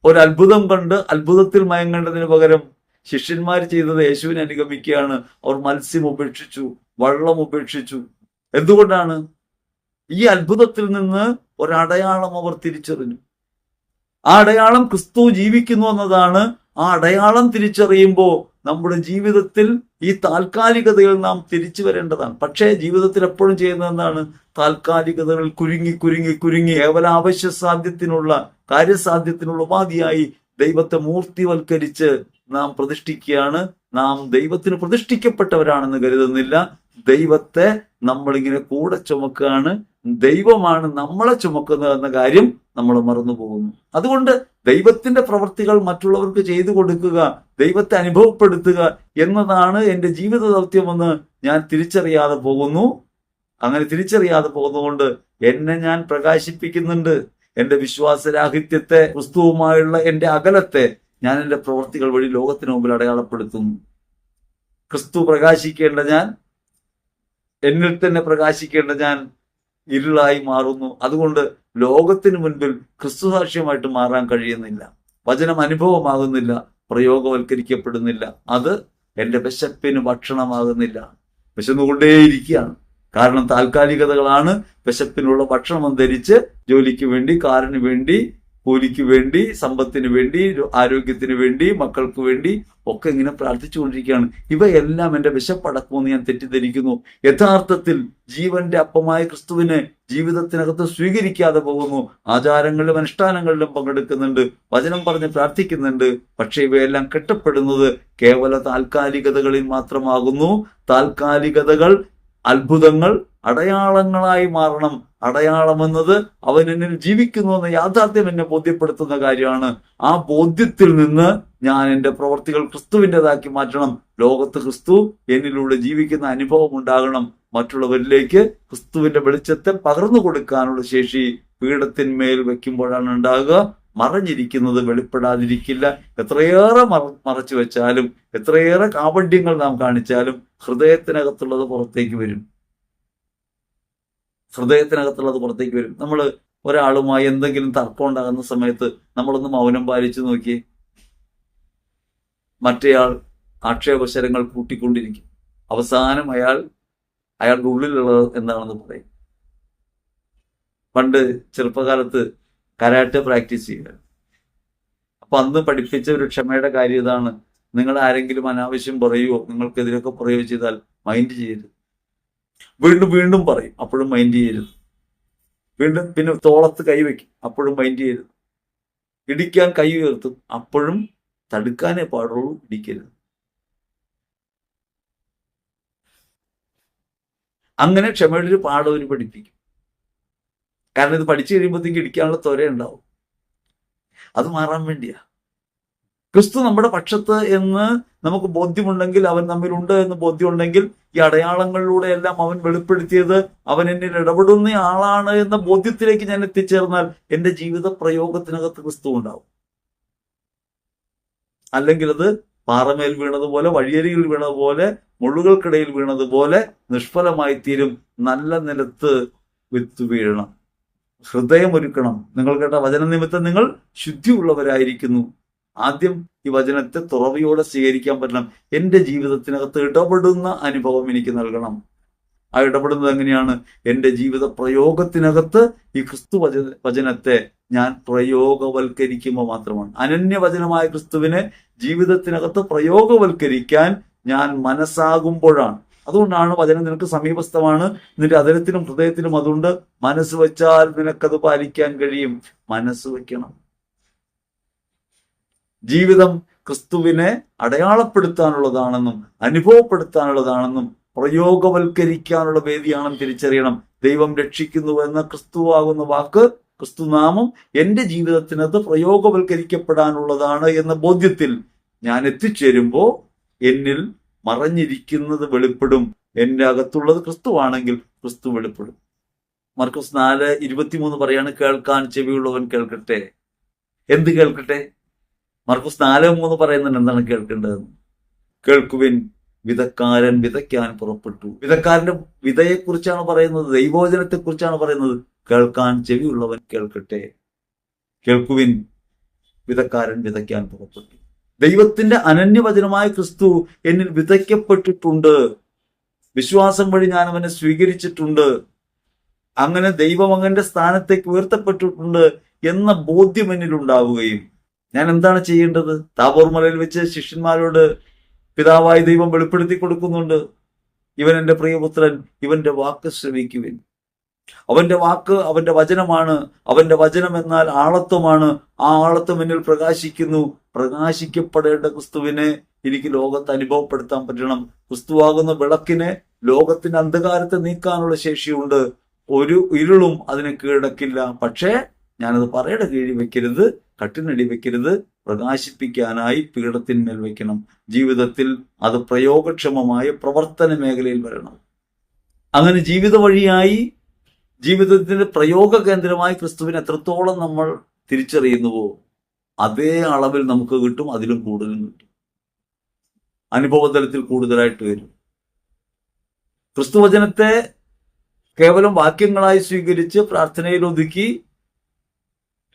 ഒരു അത്ഭുതം കണ്ട് അത്ഭുതത്തിൽ മയങ്ങേണ്ടതിന് പകരം ശിഷ്യന്മാർ ചെയ്തത് യേശുവിനെ അനുഗമിക്കുകയാണ്. അവർ മത്സ്യം ഉപേക്ഷിച്ചു, വള്ളം ഉപേക്ഷിച്ചു. എന്തുകൊണ്ടാണ്? ഈ അത്ഭുതത്തിൽ നിന്ന് ഒരടയാളം അവർ തിരിച്ചറിഞ്ഞു. ആ അടയാളം ക്രിസ്തു ജീവിക്കുന്നു എന്നതാണ്. ആ അടയാളം തിരിച്ചറിയുമ്പോൾ നമ്മുടെ ജീവിതത്തിൽ ഈ താൽക്കാലികതകൾ നാം തിരിച്ചു വരേണ്ടതാണ്. പക്ഷേ ജീവിതത്തിൽ എപ്പോഴും ചെയ്യുന്നത് എന്താണ്? താൽക്കാലികതകൾ കുരുങ്ങി കേവല അവശ്യ സാധ്യത്തിനുള്ള, കാര്യസാധ്യത്തിനുള്ള ഉപാധിയായി ദൈവത്തെ മൂർത്തിവൽക്കരിച്ച് നാം പ്രതിഷ്ഠിക്കുകയാണ്. നാം ദൈവത്തിന് പ്രതിഷ്ഠിക്കപ്പെട്ടവരാണെന്ന് കരുതുന്നില്ല. ദൈവത്തെ നമ്മളിങ്ങനെ കൂടെ ചുമക്കുകയാണ്, ദൈവമാണ് നമ്മളെ ചുമക്കുന്നത് എന്ന കാര്യം നമ്മൾ മറന്നു പോകുന്നു. അതുകൊണ്ട് ദൈവത്തിന്റെ പ്രവൃത്തികൾ മറ്റുള്ളവർക്ക് ചെയ്തു കൊടുക്കുക, ദൈവത്തെ അനുഭവപ്പെടുത്തുക എന്നതാണ് എൻ്റെ ജീവിത ദൗത്യമെന്ന് ഞാൻ തിരിച്ചറിയാതെ പോകുന്നു. അങ്ങനെ തിരിച്ചറിയാതെ പോകുന്നതുകൊണ്ട് എന്നെ ഞാൻ പ്രകാശിപ്പിക്കുന്നുണ്ട്. എൻ്റെ വിശ്വാസരാഹിത്യത്തെ, ക്രിസ്തുവുമായുള്ള എൻ്റെ അകലത്തെ ഞാൻ എൻ്റെ പ്രവൃത്തികൾ വഴി ലോകത്തിന് മുമ്പിൽ അടയാളപ്പെടുത്തുന്നു. ക്രിസ്തു പ്രകാശിക്കേണ്ട ഞാൻ, എന്നിൽ തന്നെ പ്രകാശിക്കേണ്ട ഞാൻ ഇരുളായി മാറുന്നു. അതുകൊണ്ട് ലോകത്തിന് മുൻപിൽ ക്രിസ്തു സാക്ഷ്യമായിട്ട് മാറാൻ കഴിയുന്നില്ല. വചനം അനുഭവമാകുന്നില്ല, പ്രയോഗവൽക്കരിക്കപ്പെടുന്നില്ല. അത് എൻ്റെ വിശപ്പിന് ഭക്ഷണമാകുന്നില്ല. വിശന്നുകൊണ്ടേയിരിക്കുകയാണ്. കാരണം താൽക്കാലികതകളാണ്. വിശപ്പിനുള്ള ഭക്ഷണം ധരിച്ച് ജോലിക്ക് വേണ്ടി, കാറിന് വേണ്ടി, കൂലിക്ക് വേണ്ടി, സമ്പത്തിന് വേണ്ടി, ആരോഗ്യത്തിന് വേണ്ടി, മക്കൾക്ക് വേണ്ടി ഒക്കെ ഇങ്ങനെ പ്രാർത്ഥിച്ചുകൊണ്ടിരിക്കുകയാണ്. ഇവയെല്ലാം എൻ്റെ വിശപ്പടക്കുമെന്ന് ഞാൻ തെറ്റിദ്ധരിക്കുന്നു. യഥാർത്ഥത്തിൽ ജീവന്റെ അപ്പമായ ക്രിസ്തുവിനെ ജീവിതത്തിനകത്ത് സ്വീകരിക്കാതെ പോകുന്നു. ആചാരങ്ങളിലും അനുഷ്ഠാനങ്ങളിലും പങ്കെടുക്കുന്നുണ്ട്, വചനം പറഞ്ഞ് പ്രാർത്ഥിക്കുന്നുണ്ട്. പക്ഷെ ഇവയെല്ലാം കെട്ടപ്പെടുന്നത് കേവല താൽക്കാലികതകളിൽ മാത്രമാകുന്നു. താൽക്കാലികതകൾ, അത്ഭുതങ്ങൾ അടയാളങ്ങളായി മാറണം. അടയാളം എന്നത് അവൻ എന്നിൽ ജീവിക്കുന്നു എന്ന യാഥാർത്ഥ്യം എന്നെ ബോധ്യപ്പെടുത്തുന്ന കാര്യമാണ്. ആ ബോധ്യത്തിൽ നിന്ന് ഞാൻ എൻ്റെ പ്രവർത്തികൾ ക്രിസ്തുവിൻ്റെതാക്കി മാറ്റണം. ലോകത്ത് ക്രിസ്തു എന്നിലൂടെ ജീവിക്കുന്ന അനുഭവം ഉണ്ടാകണം. മറ്റുള്ളവരിലേക്ക് ക്രിസ്തുവിന്റെ വെളിച്ചത്തെ പകർന്നു കൊടുക്കാനുള്ള ശേഷി പീഠത്തിന്മേൽ വെക്കുമ്പോഴാണ് ഉണ്ടാകുക. മറഞ്ഞിരിക്കുന്നത് വെളിപ്പെടാതിരിക്കില്ല. എത്രയേറെ മറച്ചു വെച്ചാലും, എത്രയേറെ കാപഢ്യങ്ങൾ നാം കാണിച്ചാലും ഹൃദയത്തിനകത്തുള്ളത് പുറത്തേക്ക് വരും. ഹൃദയത്തിനകത്തുള്ളത് പുറത്തേക്ക് വരും. നമ്മൾ ഒരാളുമായി എന്തെങ്കിലും തർക്കം ഉണ്ടാകുന്ന സമയത്ത് നമ്മളൊന്ന് മൗനം പാലിച്ചു നോക്കിയേ. മറ്റേയാൾ ആക്ഷേപശരങ്ങൾ കൂട്ടിക്കൊണ്ടിരിക്കും. അവസാനം അയാളുടെ ഉള്ളിലുള്ളത് എന്താണെന്ന് പറയും. പണ്ട് ചെറുപ്പകാലത്ത് കരാട്ടെ പ്രാക്ടീസ് ചെയ്യുക. അപ്പൊ അന്ന് പഠിപ്പിച്ച ഒരു ക്ഷമയുടെ കാര്യം ഇതാണ്: നിങ്ങൾ ആരെങ്കിലും അനാവശ്യം പറയുവോ, നിങ്ങൾക്കെതിരൊക്കെ പറയുകയോ ചെയ്താൽ മൈൻഡ് ചെയ്യരുത്. വീണ്ടും വീണ്ടും പറയും, അപ്പോഴും മൈൻഡ് ചെയ്യരുത്. വീണ്ടും പിന്നെ തോളത്ത് കൈവയ്ക്കും, അപ്പോഴും മൈൻഡ് ചെയ്യരുത്. ഇടിക്കാൻ കൈ ഉയർത്തും, അപ്പോഴും തടുക്കാനേ പാടുള്ളൂ, ഇടിക്കരുത്. അങ്ങനെ ക്ഷമയുടെ ഒരു പാഠം അവർ പഠിപ്പിക്കും. കാരണം ഇത് പഠിച്ചു കഴിയുമ്പോഴത്തേക്ക് ഇടിക്കാനുള്ള ത്വര ഉണ്ടാവും. അത് മാറാൻ വേണ്ടിയാ. ക്രിസ്തു നമ്മുടെ പക്ഷത്ത് എന്ന് നമുക്ക് ബോധ്യമുണ്ടെങ്കിൽ, അവൻ നമ്മിലുണ്ട് എന്ന് ബോധ്യമുണ്ടെങ്കിൽ, ഈ അടയാളങ്ങളിലൂടെ എല്ലാം അവൻ വെളിപ്പെടുത്തിയത് അവൻ എന്നിൽ ഇടപെടുന്ന ആളാണ് എന്ന ബോധ്യത്തിലേക്ക് ഞാൻ എത്തിച്ചേർന്നാൽ എൻ്റെ ജീവിത പ്രയോഗത്തിനകത്ത് ക്രിസ്തു ഉണ്ടാവും. അല്ലെങ്കിൽ അത് പാറമേൽ വീണതുപോലെ, വഴിയരികിൽ വീണതുപോലെ, മുള്ളുകൾക്കിടയിൽ വീണതുപോലെ നിഷ്ഫലമായി തീരും. നല്ല നിലത്ത് വിത്ത് വീഴണം. ഹൃദയം ഒരുക്കണം. നിങ്ങൾ കേട്ട വചന നിമിത്തം നിങ്ങൾ ശുദ്ധിയുള്ളവരായിരിക്കുന്നു. ആദ്യം ഈ വചനത്തെ തുറവിയോടെ സ്വീകരിക്കാൻ പറ്റണം. എൻ്റെ ജീവിതത്തിനകത്ത് ഇടപെടുന്ന അനുഭവം എനിക്ക് നൽകണം. ആ ഇടപെടുന്നത് എങ്ങനെയാണ്? എൻ്റെ ജീവിത പ്രയോഗത്തിനകത്ത് ഈ ക്രിസ്തു വചനത്തെ ഞാൻ പ്രയോഗവൽക്കരിക്കുമ്പോൾ മാത്രമാണ്. അനന്യവചനമായ ക്രിസ്തുവിനെ ജീവിതത്തിനകത്ത് പ്രയോഗവൽക്കരിക്കാൻ ഞാൻ മനസ്സാകുമ്പോഴാണ്. അതുകൊണ്ടാണ് വചനം നിനക്ക് സമീപസ്ഥമാണ്, നിന്റെ അതരത്തിലും ഹൃദയത്തിലും അതുകൊണ്ട്, മനസ്സ് വെച്ചാൽ നിനക്കത് പാലിക്കാൻ കഴിയും. മനസ്സ് വെക്കണം. ജീവിതം ക്രിസ്തുവിനെ അടയാളപ്പെടുത്താനുള്ളതാണെന്നും അനുഭവപ്പെടുത്താനുള്ളതാണെന്നും പ്രയോഗവൽക്കരിക്കാനുള്ള വേദിയാണെന്ന് തിരിച്ചറിയണം. ദൈവം രക്ഷിക്കുന്നു എന്ന ക്രിസ്തുവാകുന്ന വാക്ക്, ക്രിസ്തുനാമം എൻ്റെ ജീവിതത്തിനകത്ത് പ്രയോഗവൽക്കരിക്കപ്പെടാനുള്ളതാണ് എന്ന ബോധ്യത്തിൽ ഞാൻ എത്തിച്ചേരുമ്പോൾ എന്നിൽ മറഞ്ഞിരിക്കുന്നത് വെളിപ്പെടും. എൻ്റെ അകത്തുള്ളത് ക്രിസ്തുവാണെങ്കിൽ ക്രിസ്തു വെളിപ്പെടും. മർക്കോസ് 4:23 പറയാണ്, കേൾക്കാൻ ചെവിയുള്ളവൻ കേൾക്കട്ടെ. എന്ത് കേൾക്കട്ടെ? മർക്കോസ് 4:3 പറയുന്നുണ്ട് എന്താണ് കേൾക്കേണ്ടതെന്ന്. കേൾക്കുവിൻ, വിതക്കാരൻ വിതയ്ക്കാൻ പുറപ്പെട്ടു. വിതക്കാരന്റെ വിതയെക്കുറിച്ചാണ് പറയുന്നത്, ദൈവവചനത്തെക്കുറിച്ചാണ് പറയുന്നത്. കേൾക്കാൻ ചെവിയുള്ളവൻ കേൾക്കട്ടെ. കേൾക്കുവിൻ, വിതക്കാരൻ വിതയ്ക്കാൻ പുറപ്പെട്ടു. ദൈവത്തിന്റെ അനന്യവചനമായ ക്രിസ്തു എന്നിൽ വിതയ്ക്കപ്പെട്ടിട്ടുണ്ട്. വിശ്വാസം വഴി ഞാൻ അവനെ സ്വീകരിച്ചിട്ടുണ്ട്. അങ്ങനെ ദൈവം അവന്റെ സ്ഥാനത്തേക്ക് ഉയർത്തപ്പെട്ടിട്ടുണ്ട് എന്ന ബോധ്യം എന്നിലുണ്ടാവുകയും ഞാൻ എന്താണ് ചെയ്യേണ്ടത്? താബോർ മലയിൽ വെച്ച് ശിഷ്യന്മാരോട് പിതാവായി ദൈവം വെളിപ്പെടുത്തി കൊടുക്കുന്നുണ്ട്, ഇവൻ എൻ്റെ പ്രിയപുത്രൻ, ഇവന്റെ വാക്ക് ശ്രവിക്കുവിൻ. അവന്റെ വാക്ക് അവന്റെ വചനമാണ്. അവന്റെ വചനം എന്നാൽ ആളത്വമാണ്. ആ ആളത്വം എന്നിൽ പ്രകാശിക്കുന്നു. പ്രകാശിക്കപ്പെടേണ്ട ക്രിസ്തുവിനെ എനിക്ക് ലോകത്ത് അനുഭവപ്പെടുത്താൻ പറ്റണം. ക്രിസ്തുവാകുന്ന വിളക്കിനെ ലോകത്തിന്റെ അന്ധകാരത്തെ നീക്കാനുള്ള ശേഷിയുണ്ട്. ഒരു ഇരുളും അതിനെ കീഴടക്കില്ല. പക്ഷേ ഞാനത് പറയുടെ കീഴിൽ വെക്കരുത്, കട്ടിനടി വെക്കരുത്, പ്രകാശിപ്പിക്കാനായി പീഠത്തിന്മേൽ വെക്കണം. ജീവിതത്തിൽ അത് പ്രയോഗക്ഷമമായ പ്രവർത്തന മേഖലയിൽ വരണം. അങ്ങനെ ജീവിത വഴിയായി, ജീവിതത്തിന്റെ പ്രയോഗ കേന്ദ്രമായി ക്രിസ്തുവിനെ എത്രത്തോളം നമ്മൾ തിരിച്ചറിയുന്നുവോ അതേ അളവിൽ നമുക്ക് കിട്ടും, അതിലും കൂടുതലും കിട്ടും. അനുഭവതലത്തിൽ കൂടുതലായിട്ട് വരും. ക്രിസ്തുവചനത്തെ കേവലം വാക്യങ്ങളായി സ്വീകരിച്ച് പ്രാർത്ഥനയിൽ ഒതുക്കി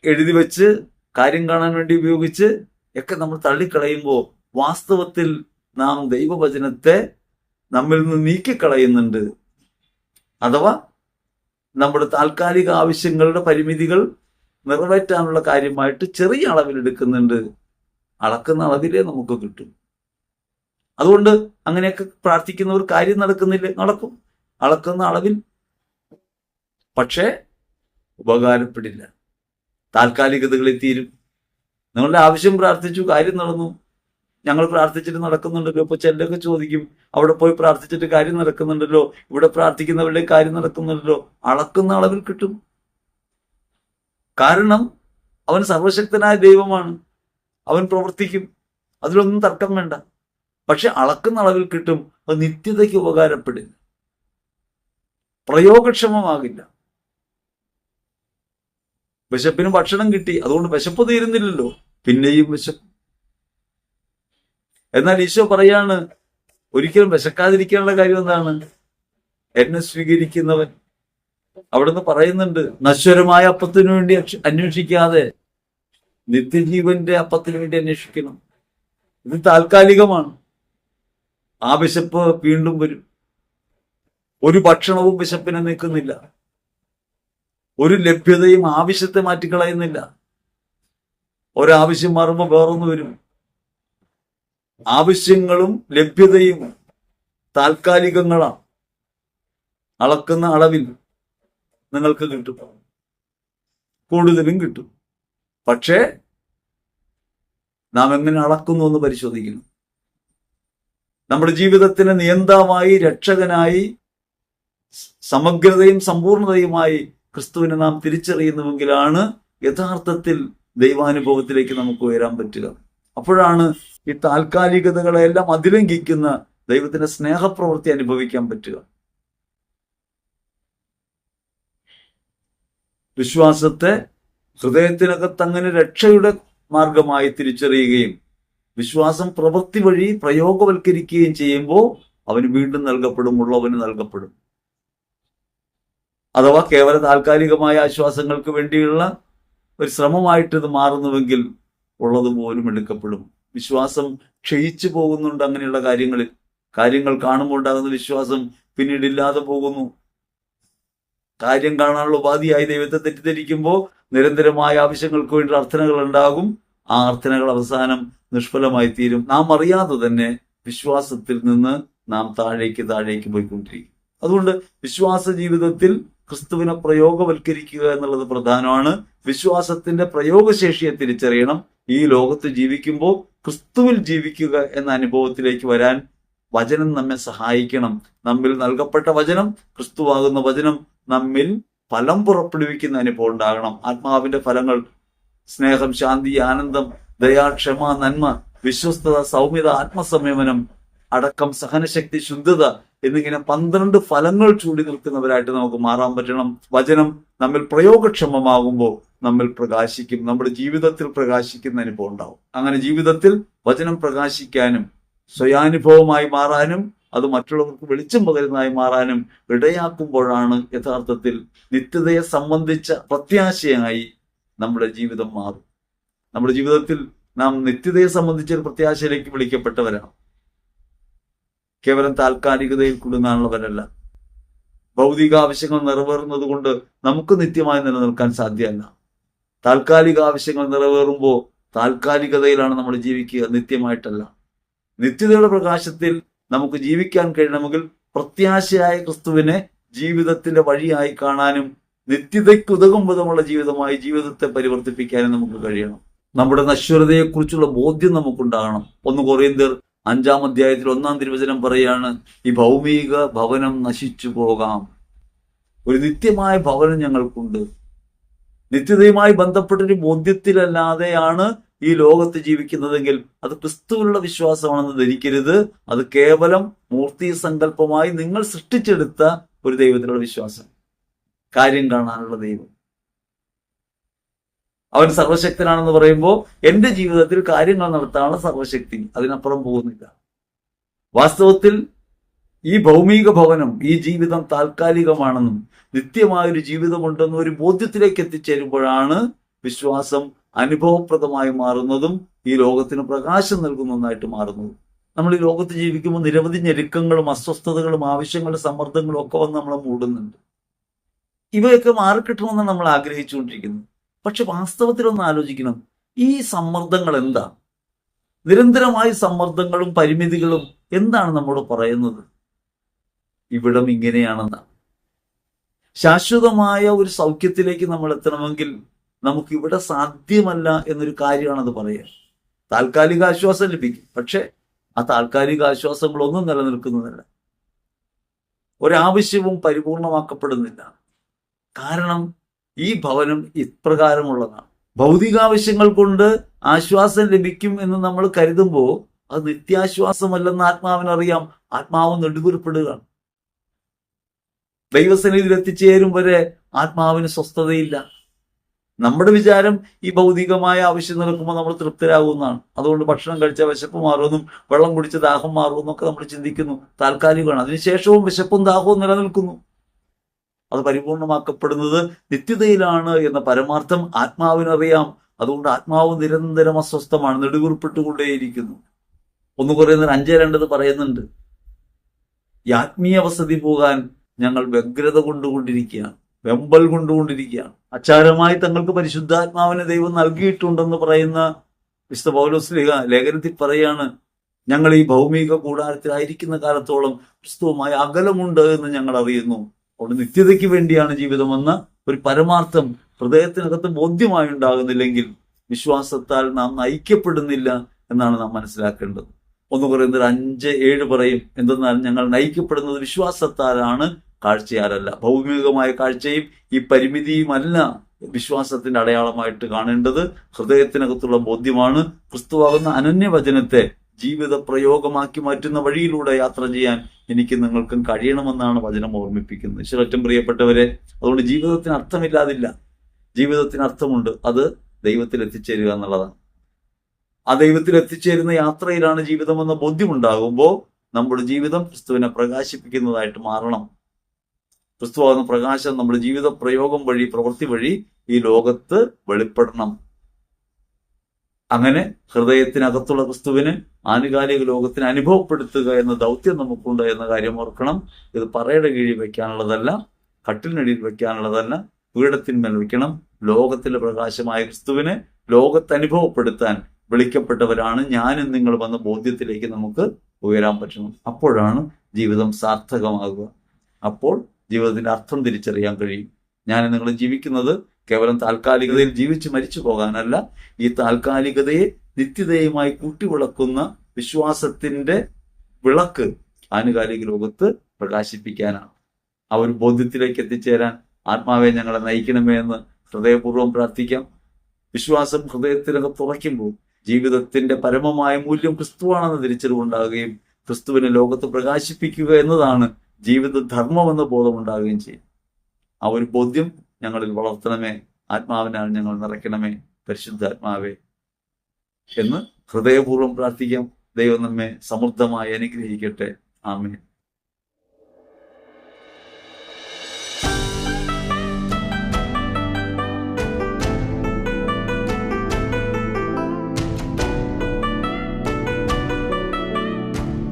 എഴുതി വെച്ച് കാര്യം കാണാൻ വേണ്ടി ഉപയോഗിച്ച് ഒക്കെ നമ്മൾ തള്ളിക്കളയുമ്പോൾ വാസ്തവത്തിൽ നാം ദൈവവചനത്തെ നമ്മിൽ നിന്ന് നീക്കിക്കളയുന്നുണ്ട്. അഥവാ നമ്മുടെ താൽക്കാലിക ആവശ്യങ്ങളുടെ പരിമിതികൾ നിറവേറ്റാനുള്ള കാര്യമായിട്ട് ചെറിയ അളവിൽ എടുക്കുന്നുണ്ട്. അളക്കുന്ന അളവിലേ നമുക്ക് കിട്ടും. അതുകൊണ്ട് അങ്ങനെയൊക്കെ പ്രാർത്ഥിക്കുന്നവർ കാര്യം നടക്കുന്നില്ലേ? നടക്കും, അളക്കുന്ന അളവിൽ. പക്ഷേ ഉപകാരപ്പെടില്ല, താൽക്കാലികതകളിൽ തീരും. നിങ്ങളുടെ ആവശ്യം പ്രാർത്ഥിച്ചു, കാര്യം നടന്നു, ഞങ്ങൾ പ്രാർത്ഥിച്ചിട്ട് നടക്കുന്നുണ്ടല്ലോ. ഇപ്പൊ ചിലരൊക്കെ ചോദിക്കും, അവിടെ പോയി പ്രാർത്ഥിച്ചിട്ട് കാര്യം നടക്കുന്നുണ്ടല്ലോ, ഇവിടെ പ്രാർത്ഥിക്കുന്നവരുടെ കാര്യം നടക്കുന്നുണ്ടല്ലോ. അളക്കുന്ന അളവിൽ കിട്ടും. കാരണം അവൻ സർവശക്തനായ ദൈവമാണ്, അവൻ പ്രവർത്തിക്കും, അതിലൊന്നും തർക്കം വേണ്ട. പക്ഷെ അളക്കുന്ന അളവിൽ കിട്ടും. അത് നിത്യതയ്ക്ക് ഉപകാരപ്പെടില്ല, പ്രയോഗക്ഷമമാകില്ല. വിശപ്പിന് ഭക്ഷണം കിട്ടി, അതുകൊണ്ട് വിശപ്പ് തീരുന്നില്ലല്ലോ, പിന്നെയും വിശപ്പ്. എന്നാൽ ഈശോ പറയാണ്, ഒരിക്കലും വിശക്കാതിരിക്കാനുള്ള കാര്യം എന്താണ്? എന്നെ സ്വീകരിക്കുന്നവൻ. അവിടുന്ന് പറയുന്നുണ്ട്, നശ്വരമായ അപ്പത്തിനു വേണ്ടി അന്വേഷിക്കാതെ നിത്യജീവന്റെ അപ്പത്തിന് വേണ്ടി അന്വേഷിക്കണം. ഇത് താൽക്കാലികമാണ്. ആ വിശപ്പ് വീണ്ടും വരും. ഒരു ഭക്ഷണവും വിശപ്പിനെ നീക്കുന്നില്ല. ഒരു ലഭ്യതയും ആവശ്യത്തെ മാറ്റിക്കളയുന്നില്ല. ഒരാവശ്യം മാറുമ്പോൾ വേറൊന്ന് വരും. ആവശ്യങ്ങളും ലഭ്യതയും താൽക്കാലികങ്ങളാണ്. അളക്കുന്ന അളവിൽ നിങ്ങൾക്ക് കിട്ടും, കൂടുതലും കിട്ടും. പക്ഷേ നാം എങ്ങനെ അളക്കുന്നു എന്ന് പരിശോധിക്കണം. നമ്മുടെ ജീവിതത്തിന് നിയന്താവായി, രക്ഷകനായി, സമഗ്രതയും സമ്പൂർണതയുമായി ക്രിസ്തുവിനെ നാം തിരിച്ചറിയുന്നുവെങ്കിലാണ് യഥാർത്ഥത്തിൽ ദൈവാനുഭവത്തിലേക്ക് നമുക്ക് ഉയരാൻ പറ്റുക. അപ്പോഴാണ് ഈ താൽക്കാലികതകളെല്ലാം അതിലംഘിക്കുന്ന ദൈവത്തിന്റെ സ്നേഹപ്രവൃത്തി അനുഭവിക്കാൻ പറ്റുക. വിശ്വാസത്തെ ഹൃദയത്തിനകത്ത് അങ്ങനെ രക്ഷയുടെ മാർഗമായി തിരിച്ചറിയുകയും വിശ്വാസം പ്രവൃത്തി വഴി പ്രയോഗവൽക്കരിക്കുകയും ചെയ്യുമ്പോൾ അവന് വീണ്ടും നൽകപ്പെടും, ഉള്ളവന് നൽകപ്പെടും. അഥവാ കേവല താൽക്കാലികമായ ആശ്വാസങ്ങൾക്ക് വേണ്ടിയുള്ള ഒരു ശ്രമമായിട്ട് ഇത് മാറുന്നുവെങ്കിൽ ഉള്ളതുപോലും എടുക്കപ്പെടും. വിശ്വാസം ക്ഷയിച്ചു പോകുന്നുണ്ട്. അങ്ങനെയുള്ള കാര്യങ്ങൾ കാണുമ്പോൾ ഉണ്ടാകുന്ന വിശ്വാസം പിന്നീട് ഇല്ലാതെ പോകുന്നു. കാര്യം കാണാനുള്ള ഉപാധിയായി ദൈവത്തെ തെറ്റിദ്ധരിക്കുമ്പോൾ നിരന്തരമായ ആവശ്യങ്ങൾക്ക് വേണ്ടി അർത്ഥനകൾ ഉണ്ടാകും. ആ അർത്ഥനകൾ അവസാനം നിഷ്ഫലമായി തീരും. നാം അറിയാതെ തന്നെ വിശ്വാസത്തിൽ നിന്ന് നാം താഴേക്ക് പോയിക്കൊണ്ടിരിക്കും. അതുകൊണ്ട് വിശ്വാസ ജീവിതത്തിൽ ക്രിസ്തുവിനെ പ്രയോഗവൽക്കരിക്കുക എന്നുള്ളത് പ്രധാനമാണ്. വിശ്വാസത്തിന്റെ പ്രയോഗശേഷിയെ തിരിച്ചറിയണം. ഈ ലോകത്ത് ജീവിക്കുമ്പോൾ ക്രിസ്തുവിൽ ജീവിക്കുക എന്ന അനുഭവത്തിലേക്ക് വരാൻ വചനം നമ്മെ സഹായിക്കണം. നമ്മിൽ നൽകപ്പെട്ട വചനം, ക്രിസ്തുവാകുന്ന വചനം നമ്മിൽ ഫലം പുറപ്പെടുവിക്കുന്ന അനുഭവം ഉണ്ടാകണം. ആത്മാവിന്റെ ഫലങ്ങൾ സ്നേഹം, ശാന്തി, ആനന്ദം, ദയ, ക്ഷമ, നന്മ, വിശ്വസ്തത, സൗമ്യത, ആത്മസംയമനം, അടക്കം, സഹനശക്തി, ശുദ്ധത എന്നിങ്ങനെ 12 ഫലങ്ങൾ ചൂടി നിൽക്കുന്നവരായിട്ട് നമുക്ക് മാറാൻ പറ്റണം. വചനം നമ്മിൽ പ്രയോഗക്ഷമമാകുമ്പോൾ നമ്മൾ പ്രകാശിക്കും, നമ്മുടെ ജീവിതത്തിൽ പ്രകാശിക്കുന്ന അനുഭവം ഉണ്ടാവും. അങ്ങനെ ജീവിതത്തിൽ വചനം പ്രകാശിക്കാനും സ്വയാനുഭവമായി മാറാനും അത് മറ്റുള്ളവർക്ക് വെളിച്ചം പകരുന്നതായി മാറാനും ഇടയാക്കുമ്പോഴാണ് യഥാർത്ഥത്തിൽ നിത്യതയെ സംബന്ധിച്ച പ്രത്യാശയായി നമ്മുടെ ജീവിതം മാറും. നമ്മുടെ ജീവിതത്തിൽ നാം നിത്യതയെ സംബന്ധിച്ച ഒരു പ്രത്യാശയിലേക്ക് വിളിക്കപ്പെട്ടവരാണ്. കേവലം താൽക്കാലികതയിൽ കുടുങ്ങാനുള്ളവരല്ല. ഭൗതിക ആവശ്യങ്ങൾ നിറവേറുന്നത് കൊണ്ട് നമുക്ക് നിത്യമായി നിലനിൽക്കാൻ സാധ്യമല്ല. താൽക്കാലിക ആവശ്യങ്ങൾ നിറവേറുമ്പോൾ താൽക്കാലികതയിലാണ് നമ്മൾ ജീവിക്കുക, നിത്യമായിട്ടല്ല. നിത്യതയുടെ പ്രകാശത്തിൽ നമുക്ക് ജീവിക്കാൻ കഴിയണമെങ്കിൽ പ്രത്യാശയായ ക്രിസ്തുവിനെ ജീവിതത്തിന്റെ വഴിയായി കാണാനും നിത്യതയ്ക്ക് ഉതകും വിധമുള്ള ജീവിതമായി ജീവിതത്തെ പരിവർത്തിപ്പിക്കാനും നമുക്ക് കഴിയണം. നമ്മുടെ നശ്വരതയെക്കുറിച്ചുള്ള ബോധ്യം നമുക്കുണ്ടാകണം. 1 കൊറിന്ത്യർ 5-ാം അധ്യായത്തിൽ 1-ാം തിരുവചനം പറയാണ്, ഈ ഭൗമിക ഭവനം നശിച്ചു പോകാം, ഒരു നിത്യമായ ഭവനം ഞങ്ങൾക്കുണ്ട്. നിത്യതയുമായി ബന്ധപ്പെട്ടൊരു ബോധ്യത്തിലല്ലാതെയാണ് ഈ ലോകത്ത് ജീവിക്കുന്നതെങ്കിൽ അത് ക്രിസ്തുവിലുള്ള വിശ്വാസമാണെന്ന് ധരിക്കരുത്. അത് കേവലം മൂർത്തി സങ്കല്പമായി നിങ്ങൾ സൃഷ്ടിച്ചെടുത്ത ഒരു ദൈവത്തിലുള്ള വിശ്വാസം, കാര്യം കാണാനുള്ള ദൈവം. അവൻ സർവശക്തനാണെന്ന് പറയുമ്പോൾ എന്റെ ജീവിതത്തിൽ കാര്യങ്ങൾ നടത്താനുള്ള സർവശക്തി, അതിനപ്പുറം പോകുന്നില്ല. വാസ്തവത്തിൽ ഈ ഭൗമിക ഭവനം, ഈ ജീവിതം താൽക്കാലികമാണെന്നും നിത്യമായൊരു ജീവിതമുണ്ടെന്നും ഒരു ബോധ്യത്തിലേക്ക് എത്തിച്ചേരുമ്പോഴാണ് വിശ്വാസം അനുഭവപ്രദമായി മാറുന്നതും ഈ ലോകത്തിന് പ്രകാശം നൽകുന്ന ഒന്നായിട്ട് മാറുന്നതും. നമ്മൾ ഈ ലോകത്ത് ജീവിക്കുമ്പോൾ നിരവധി ഞെരുക്കങ്ങളും അസ്വസ്ഥതകളും ആവശ്യങ്ങളുടെ സമ്മർദ്ദങ്ങളും ഒക്കെ വന്ന് നമ്മളെ മൂടുന്നുണ്ട്. ഇവയൊക്കെ മാറിക്കിട്ടണമെന്നാണ് നമ്മൾ ആഗ്രഹിച്ചുകൊണ്ടിരിക്കുന്നത്. പക്ഷെ വാസ്തവത്തിലൊന്ന് ആലോചിക്കണം, ഈ സമ്മർദ്ദങ്ങൾ എന്താ? നിരന്തരമായ സമ്മർദ്ദങ്ങളും പരിമിതികളും എന്താണ് നമ്മോട് പറയുന്നത്? ഇവിടം ഇങ്ങനെയാണെന്നാണ്. ശാശ്വതമായ ഒരു സൗഖ്യത്തിലേക്ക് നമ്മൾ എത്തണമെങ്കിൽ നമുക്കിവിടെ സാധ്യമല്ല എന്നൊരു കാര്യമാണത് പറയുക. താൽക്കാലിക ആശ്വാസം ലഭിക്കും, പക്ഷെ ആ താൽക്കാലിക ആശ്വാസങ്ങളൊന്നും നിലനിൽക്കുന്നതല്ല. ഒരാവശ്യവും പരിപൂർണമാക്കപ്പെടുന്നില്ല. കാരണം ഈ ഭവനം ഇപ്രകാരമുള്ളതാണ്. ഭൗതികാവശ്യങ്ങൾ കൊണ്ട് ആശ്വാസം ലഭിക്കും എന്ന് നമ്മൾ കരുതുമ്പോൾ അത് നിത്യാശ്വാസമല്ലെന്ന് ആത്മാവിനറിയാം. ആത്മാവ് നെടുവീർപ്പെടുകയാണ്. ദൈവസന്നിധിയിൽ എത്തിച്ചേരും വരെ ആത്മാവിന് സ്വസ്ഥതയില്ല. നമ്മുടെ വിചാരം ഈ ഭൗതികമായ ആവശ്യം നടക്കുമ്പോൾ നമ്മൾ തൃപ്തരാകുന്നതാണ്. അതുകൊണ്ട് ഭക്ഷണം കഴിച്ചാൽ വിശപ്പ് മാറുമെന്നും വെള്ളം കുടിച്ച ദാഹം മാറുമെന്നും ഒക്കെ നമ്മൾ ചിന്തിക്കുന്നു. താൽക്കാലികമാണ്. അതിനുശേഷവും വിശപ്പും ദാഹവും നിലനിൽക്കുന്നു. അത് പരിപൂർണമാക്കപ്പെടുന്നത് നിത്യതയിലാണ് എന്ന പരമാർത്ഥം ആത്മാവിനറിയാം. അതുകൊണ്ട് ആത്മാവ് നിരന്തരം അസ്വസ്ഥമാണ്, നെടുവീർപ്പെട്ടുകൊണ്ടേയിരിക്കുന്നു. 1 Corinthians 5:2 പറയുന്നുണ്ട്, ഈ ആത്മീയ വസതി പോകാൻ ഞങ്ങൾ വ്യഗ്രത കൊണ്ടുകൊണ്ടിരിക്കുകയാണ്, വെമ്പൽ കൊണ്ടുകൊണ്ടിരിക്കുകയാണ്. അച്ചാരമായി തങ്ങൾക്ക് പരിശുദ്ധാത്മാവിനെ ദൈവം നൽകിയിട്ടുണ്ടെന്ന് പറയുന്ന വിശുദ്ധ പൗലോസ് ലേഖനത്തിൽ പറയാണ്, ഞങ്ങൾ ഈ ഭൗമിക കൂടാരത്തിലായിരിക്കുന്ന കാലത്തോളം ക്രിസ്തുവുമായി അകലമുണ്ട് എന്ന് ഞങ്ങൾ അറിയുന്നു. അവിടെ നിത്യതയ്ക്ക് വേണ്ടിയാണ് ജീവിതമെന്ന ഒരു പരമാർത്ഥം ഹൃദയത്തിനകത്ത് ബോധ്യമായി ഉണ്ടാകുന്നില്ലെങ്കിൽ വിശ്വാസത്താൽ നാം നയിക്കപ്പെടുന്നില്ല എന്നാണ് നാം മനസ്സിലാക്കേണ്ടത്. 1 Corinthians 5:7 പറയും, എന്തെന്നാൽ ഞങ്ങൾ നയിക്കപ്പെടുന്നത് വിശ്വാസത്താലാണ്, കാഴ്ചയാലല്ല. ഭൗമികമായ കാഴ്ചയും ഈ പരിമിതിയുമല്ല വിശ്വാസത്തിന്റെ അടയാളമായിട്ട് കാണേണ്ടത്. ഹൃദയത്തിനകത്തുള്ള ബോധ്യമാണ്. ക്രിസ്തുവാകുന്ന അനന്യവചനത്തെ ജീവിത പ്രയോഗമാക്കി മാറ്റുന്ന വഴിയിലൂടെ യാത്ര ചെയ്യാൻ എനിക്ക് നിങ്ങൾക്കും കഴിയണമെന്നാണ് വചനം ഓർമ്മിപ്പിക്കുന്നത്. ഈശ്വരറ്റം പ്രിയപ്പെട്ടവരെ, അതുകൊണ്ട് ജീവിതത്തിന് അർത്ഥമില്ലാതില്ല. ജീവിതത്തിന് അർത്ഥമുണ്ട്. അത് ദൈവത്തിൽ എത്തിച്ചേരുക എന്നുള്ളതാണ്. ആ ദൈവത്തിൽ എത്തിച്ചേരുന്ന യാത്രയിലാണ് ജീവിതമെന്ന ബോധ്യമുണ്ടാകുമ്പോൾ നമ്മുടെ ജീവിതം ക്രിസ്തുവിനെ പ്രകാശിപ്പിക്കുന്നതായിട്ട് മാറണം. ക്രിസ്തുവാകുന്ന പ്രകാശം നമ്മുടെ ജീവിത പ്രയോഗം വഴി, പ്രവൃത്തി വഴി ഈ ലോകത്ത് വെളിപ്പെടണം. അങ്ങനെ ഹൃദയത്തിനകത്തുള്ള ക്രിസ്തുവിന് ആനുകാലിക ലോകത്തിന് അനുഭവപ്പെടുത്തുക എന്ന ദൗത്യം നമുക്കുണ്ട് എന്ന കാര്യം ഓർക്കണം. ഇത് പറയുടെ കീഴിൽ വെക്കാനുള്ളതല്ല, കട്ടിലിനടിയിൽ വെക്കാനുള്ളതല്ല, പീഠത്തിന്മേൽ വെക്കണം. ലോകത്തിലെ പ്രകാശമായ ക്രിസ്തുവിനെ ലോകത്ത് അനുഭവപ്പെടുത്താൻ വിളിക്കപ്പെട്ടവരാണ് ഞാനും നിങ്ങളും എന്ന ബോധ്യത്തിലേക്ക് നമുക്ക് ഉയരാൻ പറ്റണം. അപ്പോഴാണ് ജീവിതം സാർത്ഥകമാകുക. അപ്പോൾ ജീവിതത്തിന്റെ അർത്ഥം തിരിച്ചറിയാൻ കഴിയും. ഞാൻ നിങ്ങൾ ജീവിക്കുന്നത് കേവലം താൽക്കാലികതയിൽ ജീവിച്ച് മരിച്ചു പോകാനല്ല, ഈ താൽക്കാലികതയെ നിത്യതയുമായി കൂട്ടിവിളക്കുന്ന വിശ്വാസത്തിന്റെ വിളക്ക് ആനുകാലിക ലോകത്ത് പ്രകാശിപ്പിക്കാനാണ്. ആ ഒരു ബോധ്യത്തിലേക്ക് എത്തിച്ചേരാൻ ആത്മാവെ ഞങ്ങളെ നയിക്കണമേ എന്ന് ഹൃദയപൂർവ്വം പ്രാർത്ഥിക്കാം. വിശ്വാസം ഹൃദയത്തിനകത്ത് തുറയ്ക്കുമ്പോൾ ജീവിതത്തിന്റെ പരമമായ മൂല്യം ക്രിസ്തുവാണെന്ന് തിരിച്ചറിവുണ്ടാകുകയും ക്രിസ്തുവിനെ ലോകത്ത് പ്രകാശിപ്പിക്കുക എന്നതാണ് ജീവിത ധർമ്മമെന്ന ബോധമുണ്ടാകുകയും ചെയ്യും. ആ ഒരു ബോധ്യം ഞങ്ങളിൽ വളർത്തണമേ. ആത്മാവിനാൽ ഞങ്ങൾ നിറയ്ക്കണമേ പരിശുദ്ധാത്മാവേ എന്ന് ഹൃദയപൂർവ്വം പ്രാർത്ഥിക്കാം. ദൈവം നമ്മെ സമൃദ്ധമായി അനുഗ്രഹിക്കട്ടെ. ആമേൻ.